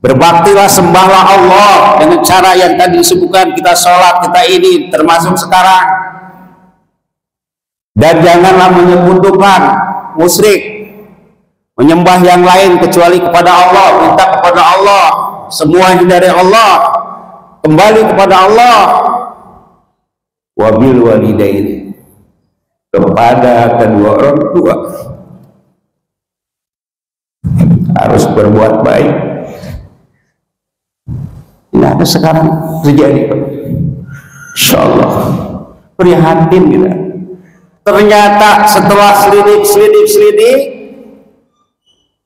Berbaktilah, sembahlah Allah dengan cara yang tadi disebutkan, kita sholat, kita ini termasuk sekarang. Dan janganlah menyekutukan, musyrik, menyembah yang lain kecuali kepada Allah, minta kepada Allah, semuanya dari Allah, kembali kepada Allah. Wabil walidaini, kepada kedua orang tua harus berbuat baik. Ini ada sekarang terjadi, insyaallah prihatin kita. Ternyata setelah selidik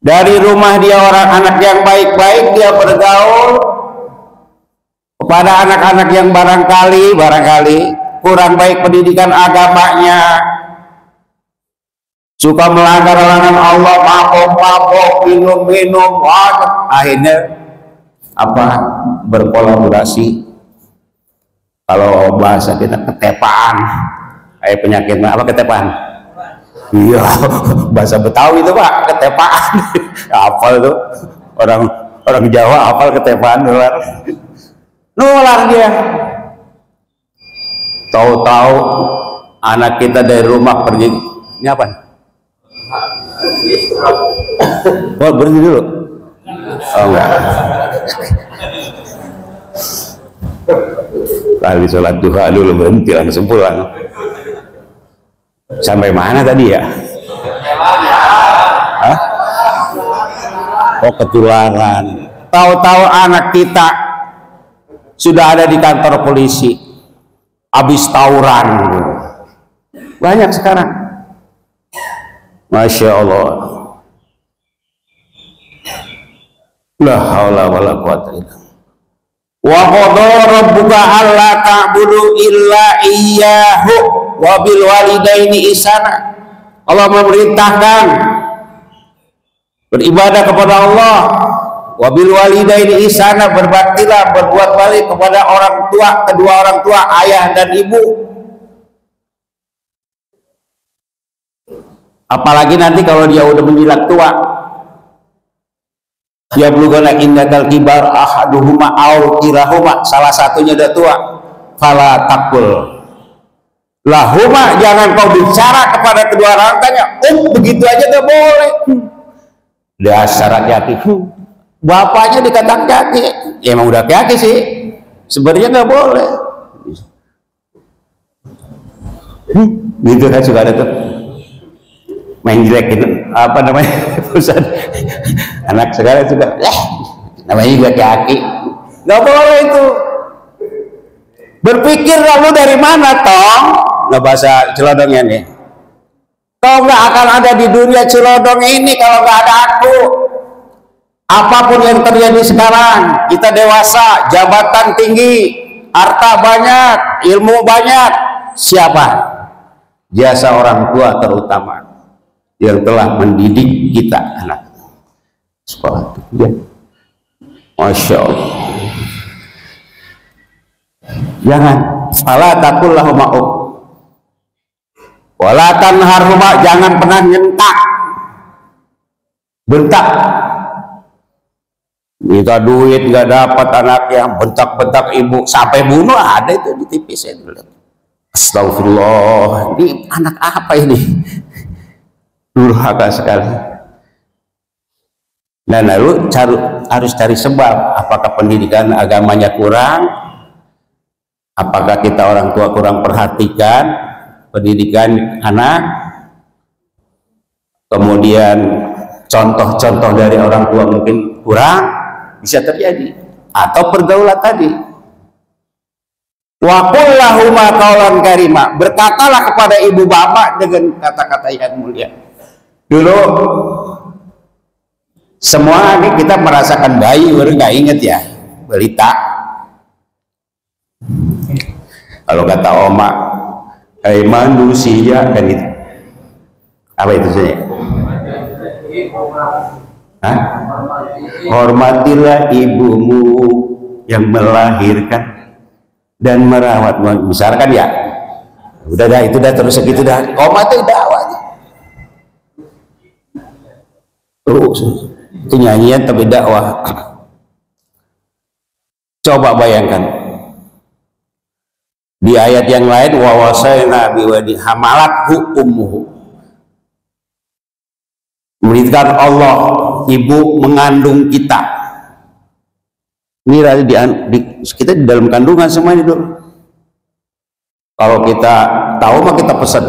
dari rumah dia orang anak yang baik-baik, dia bergaul kepada anak-anak yang barangkali kurang baik pendidikan agamanya, suka melanggar larangan Allah, mabok, minum, akhirnya berkolaborasi, kalau bahasa kita ketepaan. Kayak penyakit apa ketepaan? Iya, bahasa Betawi itu Pak, ketepaan. Hafal tuh orang Jawa hafal ketepaan nular dia. Tahu-tahu anak kita dari rumah pergi, ini apa? Oh, berhenti dulu. Oh enggak. Kali sholat duha dulu berhenti langsung pulang. Sampai mana tadi ya? Hah? Oh, ketularan. Tahu-tahu anak kita sudah ada di kantor polisi, habis tawuran. Banyak sekarang. Masya Allah. La haula wala quwwata illa billah. Wa qadara rabbuka alla ta'budu illa iyyahu wa bil walidaini ihsana. Allah memerintahkan beribadah kepada Allah, wa bil walidaini ihsana, berbaktilah, berbuat baik kepada orang tua, kedua orang tua, ayah dan ibu. Apalagi nanti kalau dia udah menjilat tua, ya blughana indakal kibar ahaduhuma aw kilahuma, salah satunya udah tua, fala taqul lahuma, jangan kau bicara kepada kedua orang tuanya begitu aja gak boleh. Dasar laki-laki, bapaknya dikatakan kaki, ya emang udah kaki sih, sebenarnya nggak boleh. Gitu kan suka ada tuh main jelekin apa namanya pusat anak sekarang juga namanya juga kaki, nggak boleh itu. Berpikir lalu dari mana tong, nggak bahasa celodongnya nih, kau nggak akan ada di dunia celodong ini kalau nggak ada aku. Apapun yang terjadi sekarang, kita dewasa, jabatan tinggi, harta banyak, ilmu banyak, siapa? Jasa orang tua terutama yang telah mendidik kita anak sekolah ya. Masya Allah. Jangan fala taqul lahuma wala tanharhuma, jangan pernah nyentak bentak. Minta duit nggak dapat anaknya, bentak-bentak ibu sampai bunuh, ada itu di TV saya dulu. Astagfirullah, ini anak apa ini? Durhaka sekali. Nah, lalu harus cari sebab, apakah pendidikan agamanya kurang, apakah kita orang tua kurang perhatikan pendidikan anak, kemudian contoh-contoh dari orang tua mungkin kurang, bisa terjadi, atau pergaulan tadi Wa qul lahuma qaulan karima, berkatalah kepada ibu bapak dengan kata-kata yang mulia. Dulu semua ini kita merasakan bayi, baru nggak inget ya berita. Kalau kata oma, hai manusia, kan itu apa itu saja? Hah? Hormatilah ibumu yang melahirkan dan merawatmu. Misalkan ya, udah dah itu dah terus segitu dah. Oma itu dakwahnya. Itu nyanyian tapi dakwah. Coba bayangkan di ayat yang lain, wa wasaina biwadi hamalathu ummuhu, memerintahkan Allah ibu mengandung kita. Ini kita di dalam kandungan semuanya dulu. Kalau kita tahu mah kita pesan.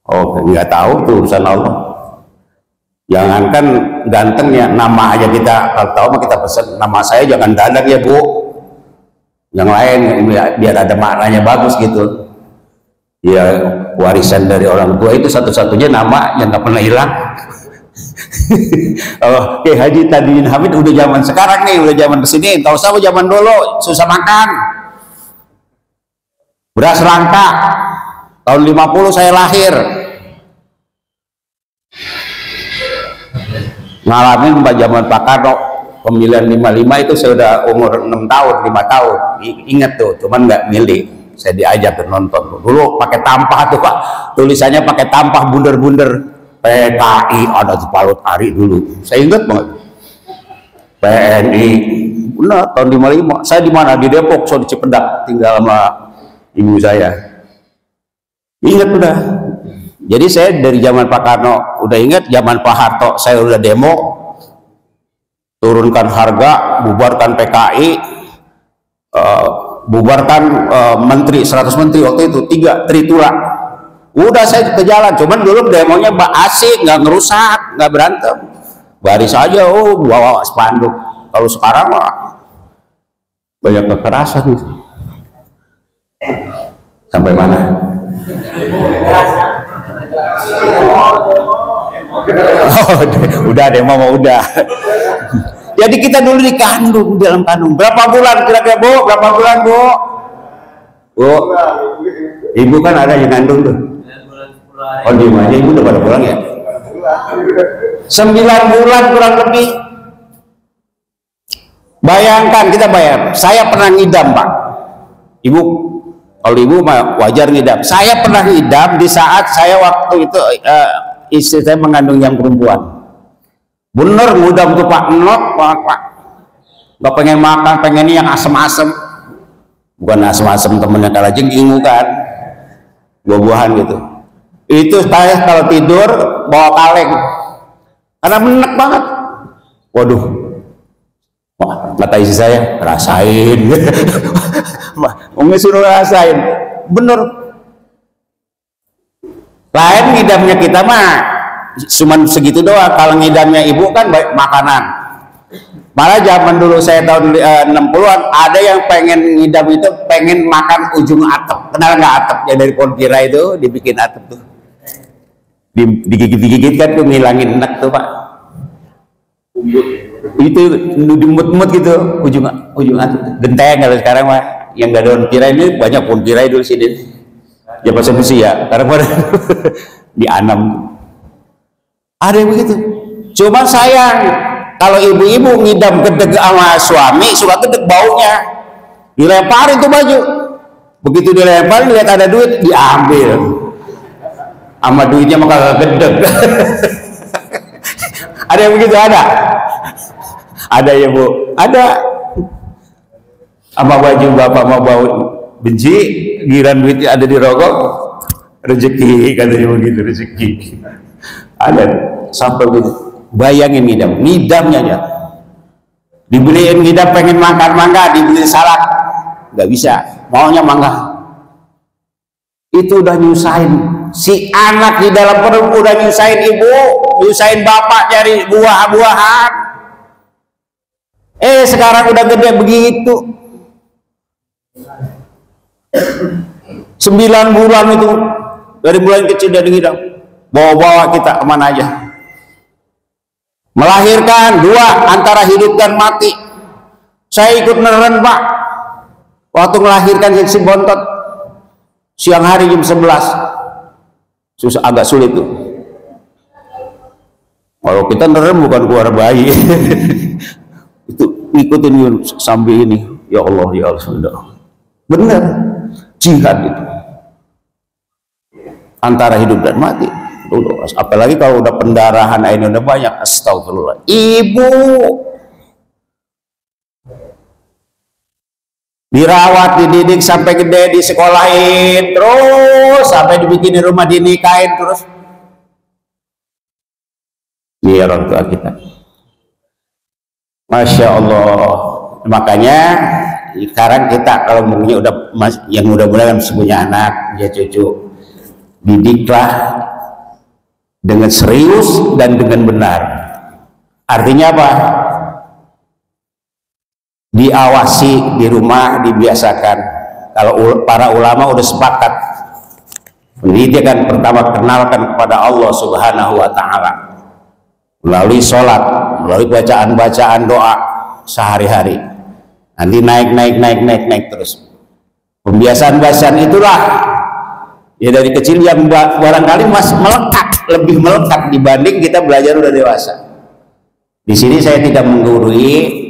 Oh, nggak tahu tuh urusan Allah. Jangankan gantengnya, nama aja kita kalau tahu mah kita pesan. Nama saya jangan Dadang ya Bu, yang lain biar ada maknanya bagus gitu. Ya warisan dari orang tua itu satu-satunya nama yang nggak pernah hilang. Oh, Oke, Haji Tadin Hamid udah zaman sekarang nih, udah zaman kesini. Tahu saya zaman dulu susah makan, beras langka. Tahun 50 saya lahir, ngalamin zaman Pak Karno pemilihan 55 itu saya udah umur 6 tahun, 5 tahun. Ingat tuh, cuman nggak milih. Saya diajak nonton dulu pakai tampah tuh Pak, tulisannya pakai tampah bunder-bunder. PKI ada di Palut Ari dulu, saya ingat banget. PNI, benar tahun 55. Saya di mana? Di Depok, so di Cipedak, tinggal sama ibu saya. Ingat udah. Jadi saya dari zaman Pak Karno udah ingat, zaman Pak Harto saya udah demo, turunkan harga, bubarkan PKI, bubarkan menteri, 100 menteri waktu itu, 3 Tritula. Udah saya ke jalan, cuman dulu demonya asik, nggak ngerusak, nggak berantem, baris aja, bawa spanduk. Kalau sekarang mah banyak kekerasan. Sampai mana? Oh, udah demo mau udah. Jadi kita dulu dikandung, dalam kandung. Berapa bulan kira-kira Bu? Berapa bulan Bu? Bu, ibu kan ada yang kandung tuh. Oh di mana ibu udah pada pulang ya? 9 bulan kurang lebih. Bayangkan, kita bayar. Saya pernah ngidam Pak. Ibu, kalau ibu wajar ngidam. Saya pernah ngidam di saat saya waktu itu istri saya mengandung yang perempuan. Bener ngidam tuh Pak, Pak. Gak pengen makan, pengen yang asem-asem. Bukan asem-asem temennya kalajengking, bukan. Buah-buahan gitu. Itu saya kalau tidur bawa kaleng karena menek banget. Waduh, wah, kata istri saya, rasain. Umi suruh rasain, bener. Lain ngidamnya kita mah cuman segitu doang. Kalau ngidamnya ibu kan baik makanan. Malah zaman dulu saya tahun 60-an ada yang pengen ngidam itu pengen makan ujung atap. Kenal nggak atap yang dari pohon kira itu dibikin atap tuh, digigit-gigit kan tuh ngilangin enak tuh Pak. Itu dimut-mut gitu ujung atap. Genteng kalau sekarang mah yang nggak ada pohon kira ini banyak pohon kira dulu sini. Ya pas besi ya, karena pada dianam. Ada yang begitu. Cuma sayang. Kalau ibu-ibu ngidam gedeg sama suami, suka gedeg baunya, dilemparin tuh baju. Begitu dilemparin, lihat ada duit, diambil. Sama duitnya mah kagak gedeg. Ada yang begitu? Ada ya Bu? Ada. Sama baju bapak mau bau benci, giran duitnya ada di rokok, rezeki katanya begitu, rezeki. Ada sampai begitu. Bayangin ngidamnya aja. Dibeliin ngidam pengen makan mangga, dibeliin salak, nggak bisa. Maunya mangga. Itu udah nyusahin si anak di dalam perut, udah nyusahin ibu, nyusahin bapak cari buah-buahan. Sekarang udah gede begitu. 9 bulan itu dari bulan kecil dari hidang bawa-bawa kita kemana aja. Melahirkan 2 antara hidup dan mati. Saya ikut neren Pak waktu melahirkan si bontot siang hari jam 11. Susah, agak sulit tuh. Kalau kita neren bukan keluar bayi. Itu ikutin sambil ini, ya Allah ya Allah. Benar, jihad itu antara hidup dan mati. Apalagi kalau udah pendarahan airnya udah banyak, astagfirullah. Ibu dirawat, dididik sampai gede, disekolahin terus sampai dibikin rumah, dinikahin terus. Ini orang tua kita, Masya Allah. Makanya sekarang kita kalau mungkin udah yang muda-muda kan punya anak, ya cucu, didiklah dengan serius dan dengan benar. Artinya apa? Diawasi di rumah, dibiasakan. Kalau para ulama udah sepakat, pendidikan pertama kenalkan kepada Allah Subhanahu wa Ta'ala melalui sholat, melalui bacaan-bacaan doa sehari-hari. Nanti naik terus. Pembiasaan itulah ya dari kecil yang barangkali masih melekat, lebih melekat dibanding kita belajar udah dewasa. Di sini saya tidak menggurui,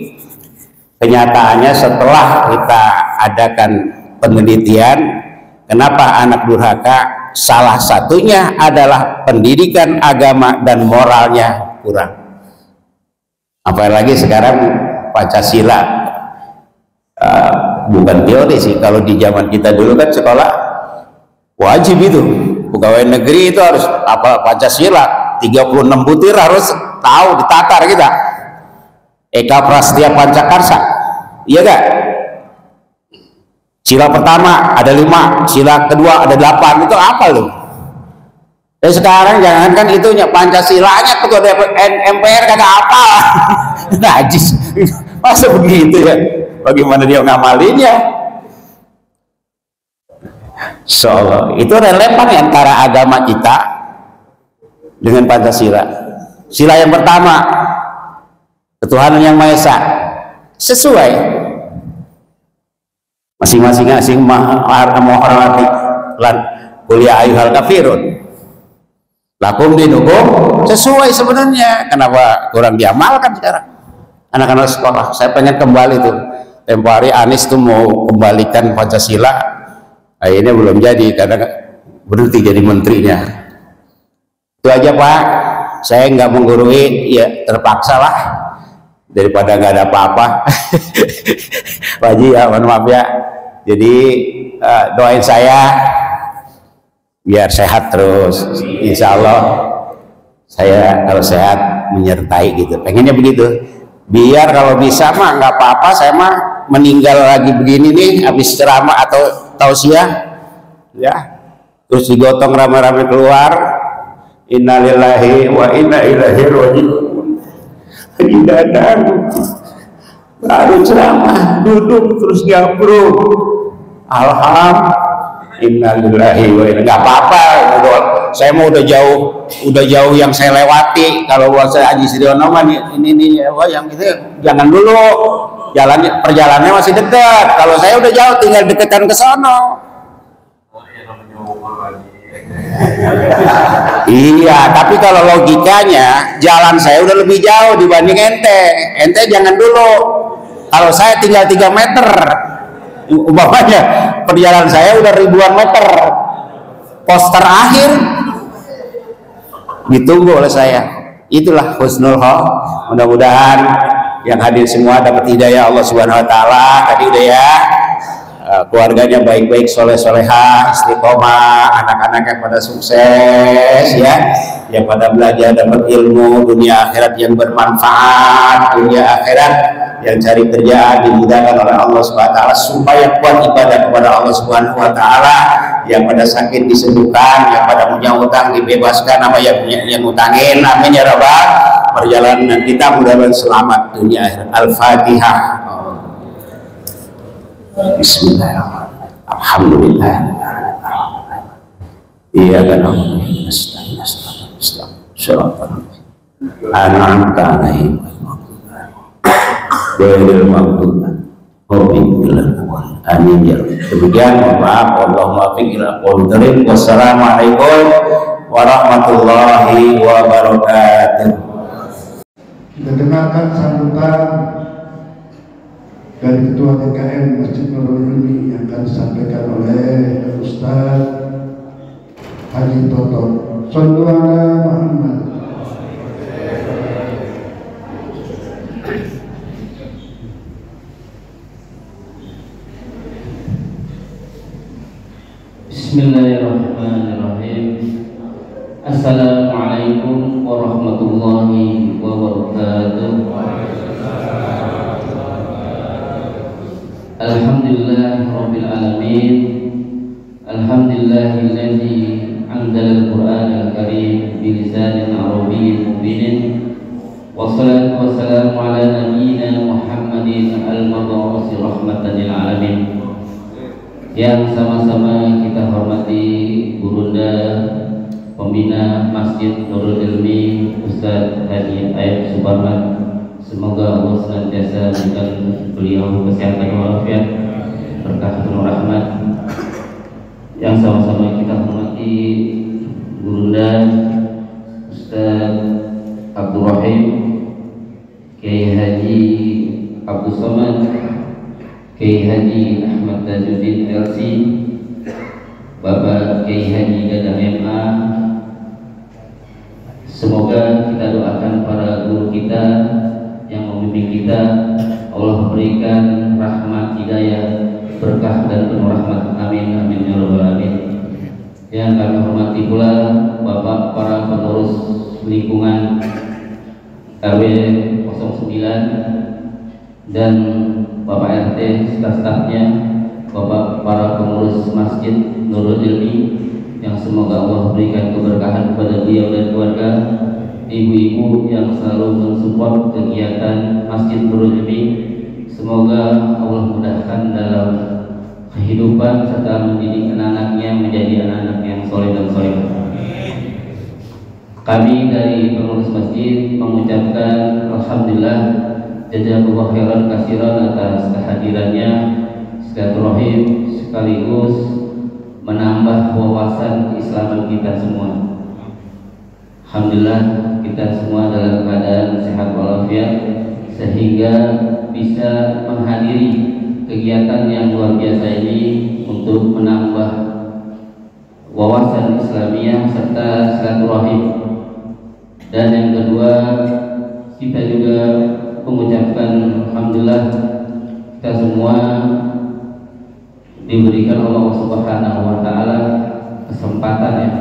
kenyataannya setelah kita adakan penelitian kenapa anak durhaka, salah satunya adalah pendidikan agama dan moralnya kurang. Apalagi sekarang Pancasila, bukan teori sih, kalau di zaman kita dulu kan sekolah wajib itu, pegawai negeri itu harus apa Pancasila 36 butir harus tahu, ditatar kita. Eka Prastia Pancakarsa, iya gak? Sila pertama ada 5, sila kedua ada 8, itu apa loh? Dan sekarang jangankan itunya, Pancasilanya ketua MPR kagak apa. Najis, masa begitu ya? Bagaimana dia ngamalinnya? So, itu relevan antara agama kita dengan Pancasila. Sila yang pertama, ketuhanan yang Maha Esa, sesuai masing-masing menghormati kuliah ayuhal kafirun lakum dinukum, sesuai sebenarnya. Kenapa kurang diamalkan sekarang anak-anak sekolah? Saya pengen kembali tuh, tempo hari Anies tuh mau kembalikan Pancasila, akhirnya belum jadi karena berhenti jadi menterinya. Itu aja Pak, saya nggak menggurui, ya terpaksa lah daripada nggak ada apa-apa. Pak Haji ya, mohon maaf ya. Jadi doain saya biar sehat terus, insya Allah saya kalau sehat menyertai gitu, pengennya begitu. Biar kalau bisa mah nggak apa-apa, saya mah meninggal lagi begini nih habis ceramah atau tausiah ya, terus digotong rame-rame keluar, innalillahi wa inna ilaihi raji'un. Lagi dadang baru ceramah duduk terus gabruk, innalillahi wa inna, nggak apa-apa. Saya mau udah jauh yang saya lewati. Kalau buat saya Haji Siriono mah ini yang itu jangan dulu, perjalanannya masih dekat. Kalau saya udah jauh, tinggal deketan ke sono. Iya, tapi kalau logikanya jalan saya udah lebih jauh dibanding ente jangan dulu. Kalau saya tinggal 3 meter, umpamanya perjalanan saya udah ribuan meter, pos terakhir ditunggu oleh saya. Itulah husnul khotimah. Mudah-mudahan yang hadir semua dapat hidayah Allah Subhanahu wa Ta'ala. Tadi udah ya, keluarganya baik-baik, soleh-solehah, istiqomah, anak-anaknya pada sukses ya, yang pada belajar dapat ilmu dunia akhirat yang bermanfaat, dunia akhirat yang cari kerjaan dimudahkan oleh Allah Subhanahu wa Ta'ala supaya kuat ibadah kepada Allah Subhanahu wa Ta'ala, yang pada sakit disembuhkan, yang pada punya utang dibebaskan, nama yang utangin, amin ya rabbal. Perjalanan kita mudah-mudahan selamat dunia akhirat. Al-Fatihah. Bismillahirrahmanirrahim. Alhamdulillah. Iya kan an'amta alaihim ghairil maghdubi alaihim. Amin ya. Demikian, mohon maaf. Allahumma fiqh ila aqwamit thoriq. Wassalamualaikum warahmatullahi wabarakatuh. Kita dengarkan sambutan dari Ketua TKN Masjid Nurul Ilmi yang akan disampaikan oleh Ustaz Haji Toto. Shallu ala Muhammad. Bismillahirrahmanirrahim. Assalamualaikum warahmatullahi wabarakatuh. Alhamdulillah rabbil alamin. Alhamdulillahilladzi anzala al-Qur'an al-Karim bilisanin arabiyyin mubin. Wassalatu wassalamu ala nabiyyina Muhammadin al-mab'uts rahmatan lil alamin. Yang sama-sama kita hormati Gurunda Pembina Masjid Nurul Ilmi Ustaz Haji Ayat Suparman. Semoga Allah senantiasa memberikan beliau kesehatan walafiat, berkah penuh rahmat. Yang sama-sama kita hormati Gurunda Ustaz Abdul Rahim, Kiai Haji Abdul Somad, Kiai Haji Ahmad Tajuddin LC, Bapak Kiai Haji Dadah MA. Semoga kita doakan para guru kita yang membimbing kita, Allah berikan rahmat, hidayah, berkah dan penuh rahmat. Amin amin ya rabbal alamin. Yang kami hormati pula Bapak para pengurus lingkungan RW 09 dan Bapak RT, staf-stafnya, Bapak para pengurus Masjid Nurul Ilmi, yang semoga Allah berikan keberkahan kepada beliau dan keluarga, ibu-ibu yang selalu mensupport kegiatan Masjid Nurul Ilmi. Semoga Allah mudahkan dalam kehidupan serta mendidik anak-anaknya menjadi anak-anak yang soleh dan solehah. Kami dari pengurus masjid mengucapkan alhamdulillah jazakallahu khairan katsiran atas kehadirannya, silaturahim sekaligus menambah wawasan keislaman kita semua. Alhamdulillah kita semua dalam keadaan sehat walafiat sehingga bisa menghadiri kegiatan yang luar biasa ini untuk menambah wawasan Islamiyah serta silaturahim. Dan yang kedua, kita juga mengucapkan alhamdulillah kita semua diberikan Allah Subhanahu wa taala kesempatan ya.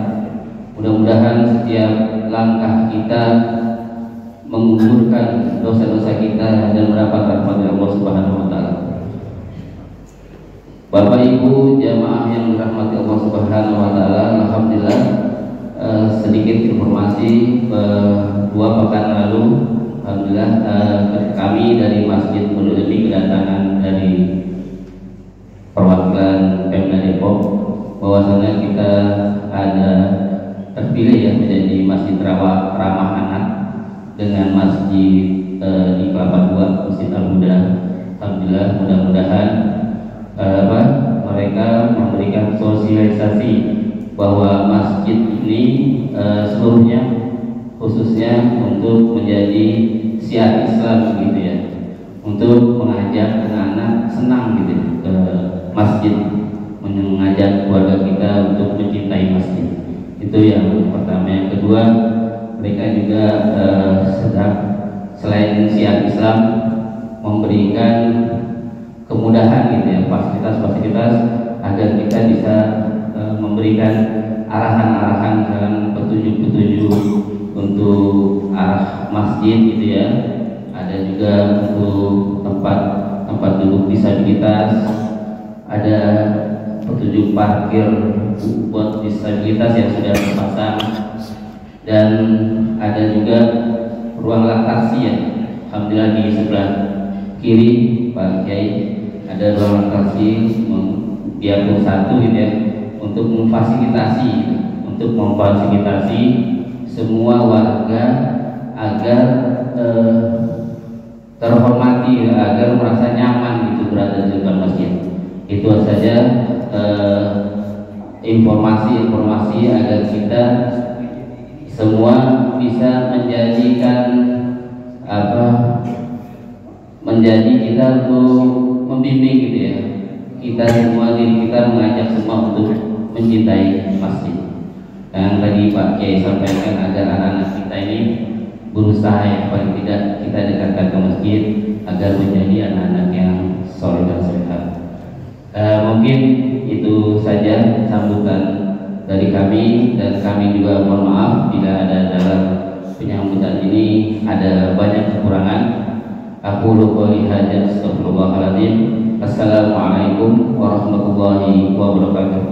Mudah-mudahan setiap langkah kita menggugurkan dosa-dosa kita dan mendapat rahmat dari Allah Subhanahu wa taala. Bapak Ibu jamaah yang dirahmati Allah Subhanahu wa taala, alhamdulillah sedikit informasi 2 pekan lalu alhamdulillah kami dari Masjid Nurul Ilmi kedatangan dari perwakilan Pemda Depok bahwasanya kita ada terpilih ya menjadi masjid ramah anak dengan masjid di Kelapa II, Masjid Al-Huda. Alhamdulillah, mudah-mudahan mereka memberikan sosialisasi bahwa masjid ini seluruhnya khususnya untuk menjadi syiar Islam gitu ya, untuk mengajak anak-anak senang gitu ke masjid, mengajak keluarga kita untuk mencintai masjid. Itu yang pertama. Yang kedua, mereka juga sedang selain syiar Islam memberikan kemudahan gitu ya, fasilitas-fasilitas agar kita bisa memberikan arahan-arahan dan petunjuk-petunjuk untuk arah masjid gitu ya. Ada juga untuk tempat duduk disabilitas, ada petunjuk parkir buat disabilitas yang sudah terpasang, dan ada juga ruang laktasi ya. Alhamdulillah di sebelah kiri Pak Kiai ada ruang laktasi biarpun satu gitu ya, untuk memfasilitasi semua warga agar terhormati, agar merasa nyaman gitu berada di depan masjid. Itu saja informasi agar kita semua bisa menjadi kita untuk membimbing gitu ya. Kita semua, diri kita mengajak semua untuk mencintai masjid. Dan tadi Pak Kiai sampaikan agar anak-anak kita ini berusaha yang paling tidak kita dekatkan ke masjid agar menjadi anak-anak yang soleh dan sehat. Mungkin itu saja sambutan dari kami, dan kami juga mohon maaf bila ada dalam penyambutan ini ada banyak kekurangan. Aku qouli hadza, astaghfirullahaladzim. Assalamualaikum warahmatullahi wabarakatuh.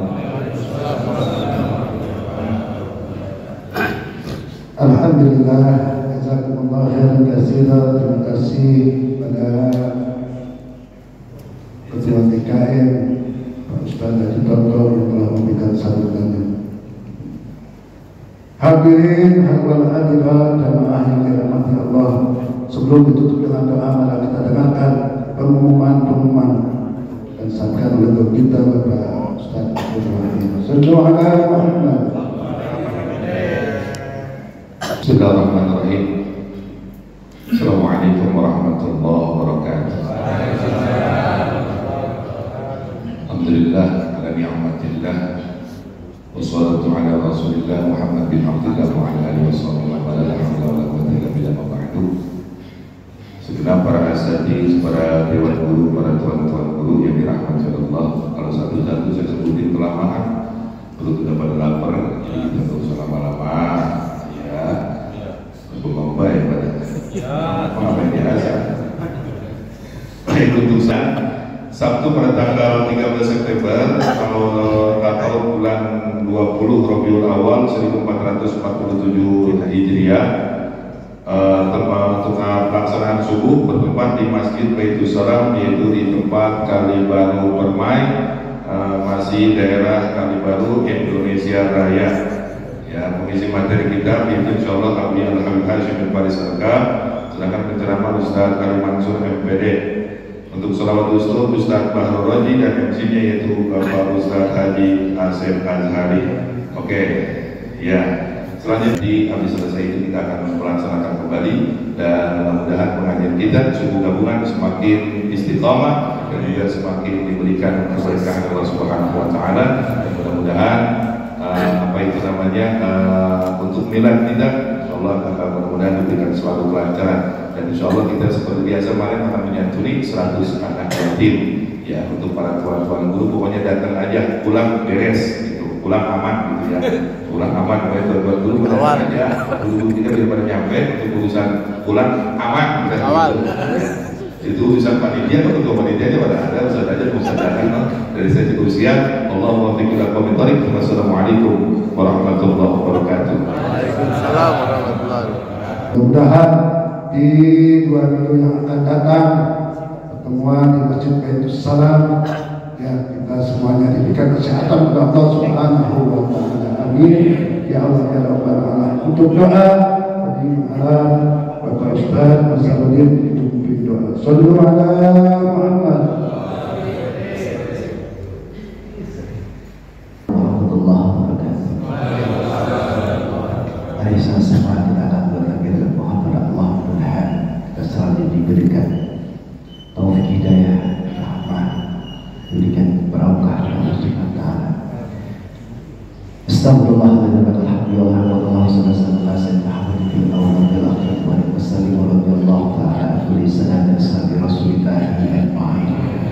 Alhamdulillah, jazakumullah khairan katsiran. Terima kasih pada Ketua TKM Pak Ustaz Haji Tonton yang telah memberikan sambutannya. Hadirin wal hadirat jamaah yang dirahmati Allah, sebelum ditutup dengan doa, mari kita dengarkan pengumuman dan disampaikan oleh Guru kita Bapak Ustaz Ibrahim. Sallallahu alaihi wasallam. Bismillahirrahmanirrahim. Assalamualaikum warahmatullahi wabarakatuh. Alhamdulillah ala ni'matillah, wassalatu ala rasulillah Muhammad bin Abdullah wa ala alihi wasallam wa la hawla wa la quwwata illa billah wa ba'du. Segenap para asatidz, para dewan guru, para tuan-tuan guru yang dirahmati Allah, kalau satu-satu saya sebutin kelamaan, perut sudah pada lapar, jadi kita tidak usah lama-lama. Baik pada pengamen dirasa. Baik, untuk Sabtu pada tanggal 13 September atau bulan 20 Rabiul Awal 1447 Hijriah, untuk pelaksanaan subuh bertempat di Masjid Baitus Salam, yaitu di tempat Kalibaru Permai, masih daerah Kalibaru, Indonesia Raya. Ya, mengisi materi kita yaitu insyaallah kami Al-Habib Hashim bin Faris Al-Kab, sedangkan penceramah Ustaz Ali Mansur MPD. Untuk sholawat usul Ustaz Bahrul Raji, dan MC-nya yaitu Bapak Ustaz Haji Asep Azhari. Oke, ya. Selanjutnya habis selesai itu kita akan melaksanakan kembali, dan mudah-mudahan pengajian kita subuh gabungan semakin istiqamah dan juga semakin diberikan keberkahan Allah Subhanahu wa taala, dan mudah-mudahan untuk milad kita insyaallah akan mudah-mudahan diberikan suatu kelancaran, dan insyaallah kita seperti biasa kemarin akan menyantuni 100 anak yatim. Ya, untuk para tuan-tuan guru pokoknya datang aja, pulang beres gitu, pulang aman gitu ya, pulang aman. Pokoknya tuan-tuan guru datang aja, guru kita biar pada nyampe, untuk urusan pulang aman itu urusan panitia atau ketua panitianya pada ada, usah aja bisa datang. Dari saya cukup siap. Allahumma waffiq ila aqwamit thariq. Wassalamualaikum warahmatullahi wabarakatuh. Waalaikumsalam warahmatullahi wabarakatuh. Mudah-mudahan di 2 minggu yang akan datang pertemuan di Masjid Baitus Salam, ya, kita semuanya diberikan kesehatan oleh Allah Subhanahu wa taala. Amin ya Allah ya rabbal alamin. Untuk doa tadi malam Bapak Ustaz Masaluddin pimpin doa. Shallu ala Muhammad. Diberikan taufik hidayah, rahmat, diberikan barokah Allah Subhanahu wa taala. Astagfirullahaladzim, alhamdulillah, wa sallallahu alaihi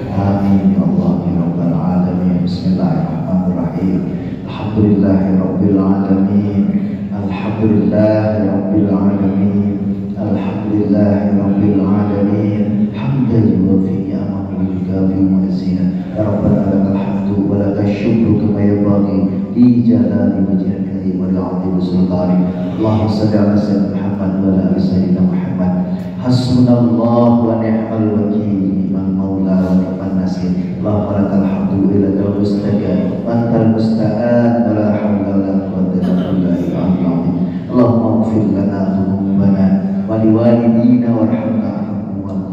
amin ya Allah ya rabbal alamin. Bismillahirrahmanirrahim. Alhamdulillahirabbil alamin. Alhamdulillahirabbil alamin. Alhamdulillahirabbil alamin. Hamdan yuwafi ni'amahu wa yukafi mazina. Ya rabbana lakal hamdu wa lakal syukru kama yanbaghi li jalali wajhika karim wa li'azimi sultanik. Allahumma shalli ala sayyidina Muhammad wa ala ali sayyidina Muhammad. Hasbunallahu wa ni'mal wakeel, ni'mal maula wa ni'man nasir. Allahumma lakal hamdu wa lakal واغفر لنا ذنوبنا ولوالدينا وارحمنا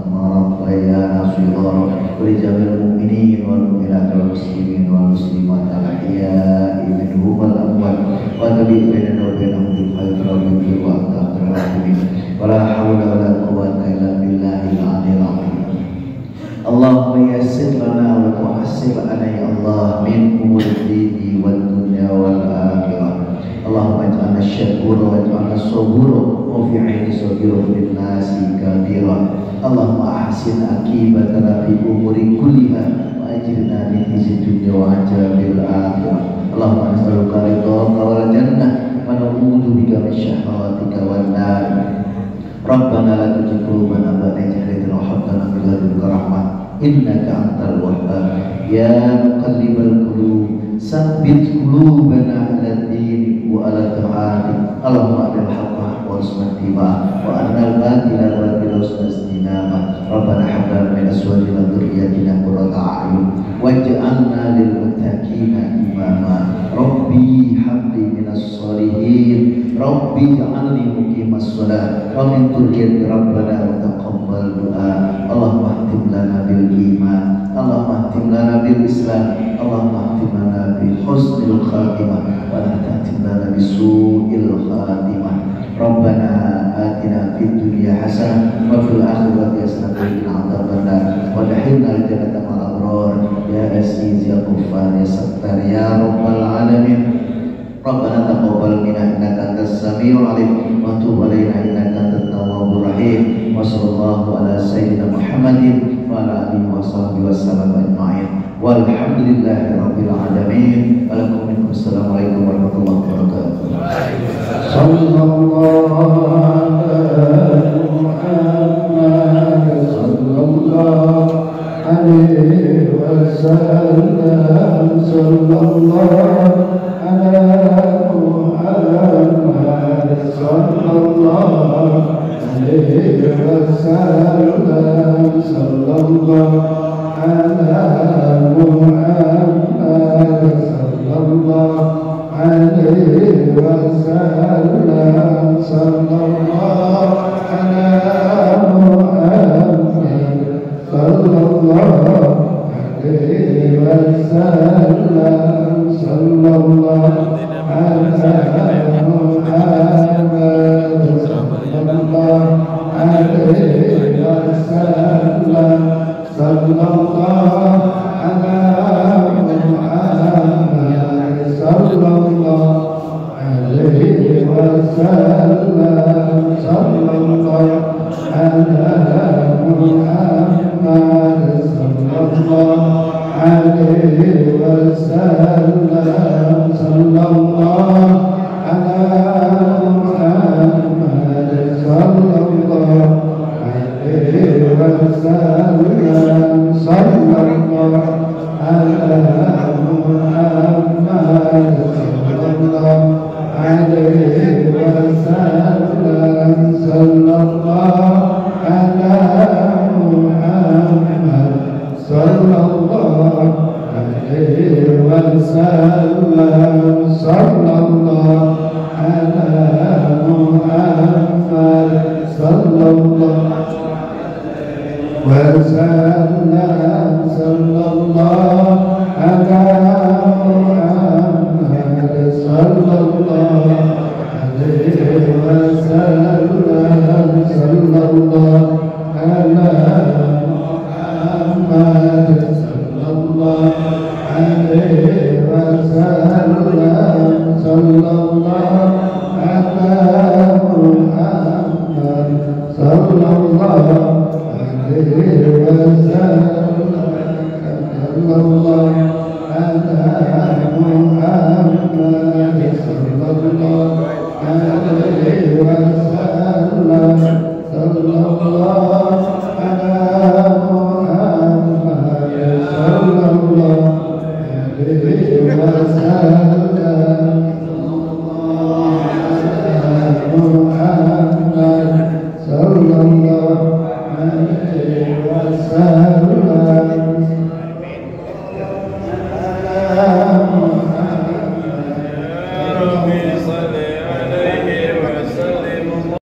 كما ربيانا صغارا ولجميع المؤمنين والمؤمنات والمسلمين والمسلمات الأحياء منهم والأموات وتبع بيننا وبينهم بالخير والبر وأنت خير الراحمين ولا حول ولا قوة إلا بالله العلي العظيم. اللهم يسر لنا وتحسر لنا يا الله من أمور الدين والدنيا والآخرة. اللهم اجعلنا الشكور واجعلنا الصبور وفي عين صغير للناس كبيرا. اللهم أحسن عاقبتنا في الأمور كلها وأجرنا من خزي الدنيا وعذاب الآخرة. اللهم نسألك رضاك والجنة ونعوذ بك من شهواتك والنار. ربنا لا تزغ قلوبنا بعد إذ هديتنا وهب لنا من لدنك رحمة إنك أنت الوهاب. يا مقلب القلوب ثبت قلوبنا على الدين وعلى طاعتك. اللهم أرنا الحق حقا وارزقنا اتباعه وأرنا الباطل باطلا وارزقنا اجتنابه. ربنا هب لنا من أزواجنا وذرياتنا قرة أعين واجعلنا للمتقين إماما. ربي هب لي من الصالحين ربي اجعلني مقيم الصلاة ومن ذريتي ربنا وتقبل دعاء. اللهم اختم لنا بالإيمان اللهم اختم لنا بالإسلام اللهم اختم لنا بحسن الخاتمة ولا تختم لنا بسوء الخاتمة. ربنا آتنا في الدنيا حسنة وفي الآخرة حسنة وقنا عذاب النار وادخلنا الجنة مع الأبرار يا عزيز يا غفار يا ستار يا رب العالمين. ربنا تقبل منا إنك أنت السميع العليم وتب علينا إنك أنت التواب الرحيم. وصلى الله على سيدنا محمد وعلى آله وصحبه وسلم أجمعين والحمد لله رب العالمين. ولكم منكم السلام عليكم ورحمة الله وبركاته. صلى الله على محمد صلى الله عليه وسلم صلى الله على محمد صلى الله عليه وسلم صلى الله على محمد صلى الله عليه وسلم صلى الله على محمد صلى الله عليه وسلم صلى الله على محمد صلى الله عليه وسلم صلى الله على محمد صلى الله عليه وسلم صلى الله على محمد صلى الله عليه وسلم صلى الله على محمد صلى الله عليه وسلم صلى الله على محمد صلى الله عليه وسلم صلى الله على محمد صلى الله عليه وسلم صلى الله على محمد صلى الله وسلم صلى الله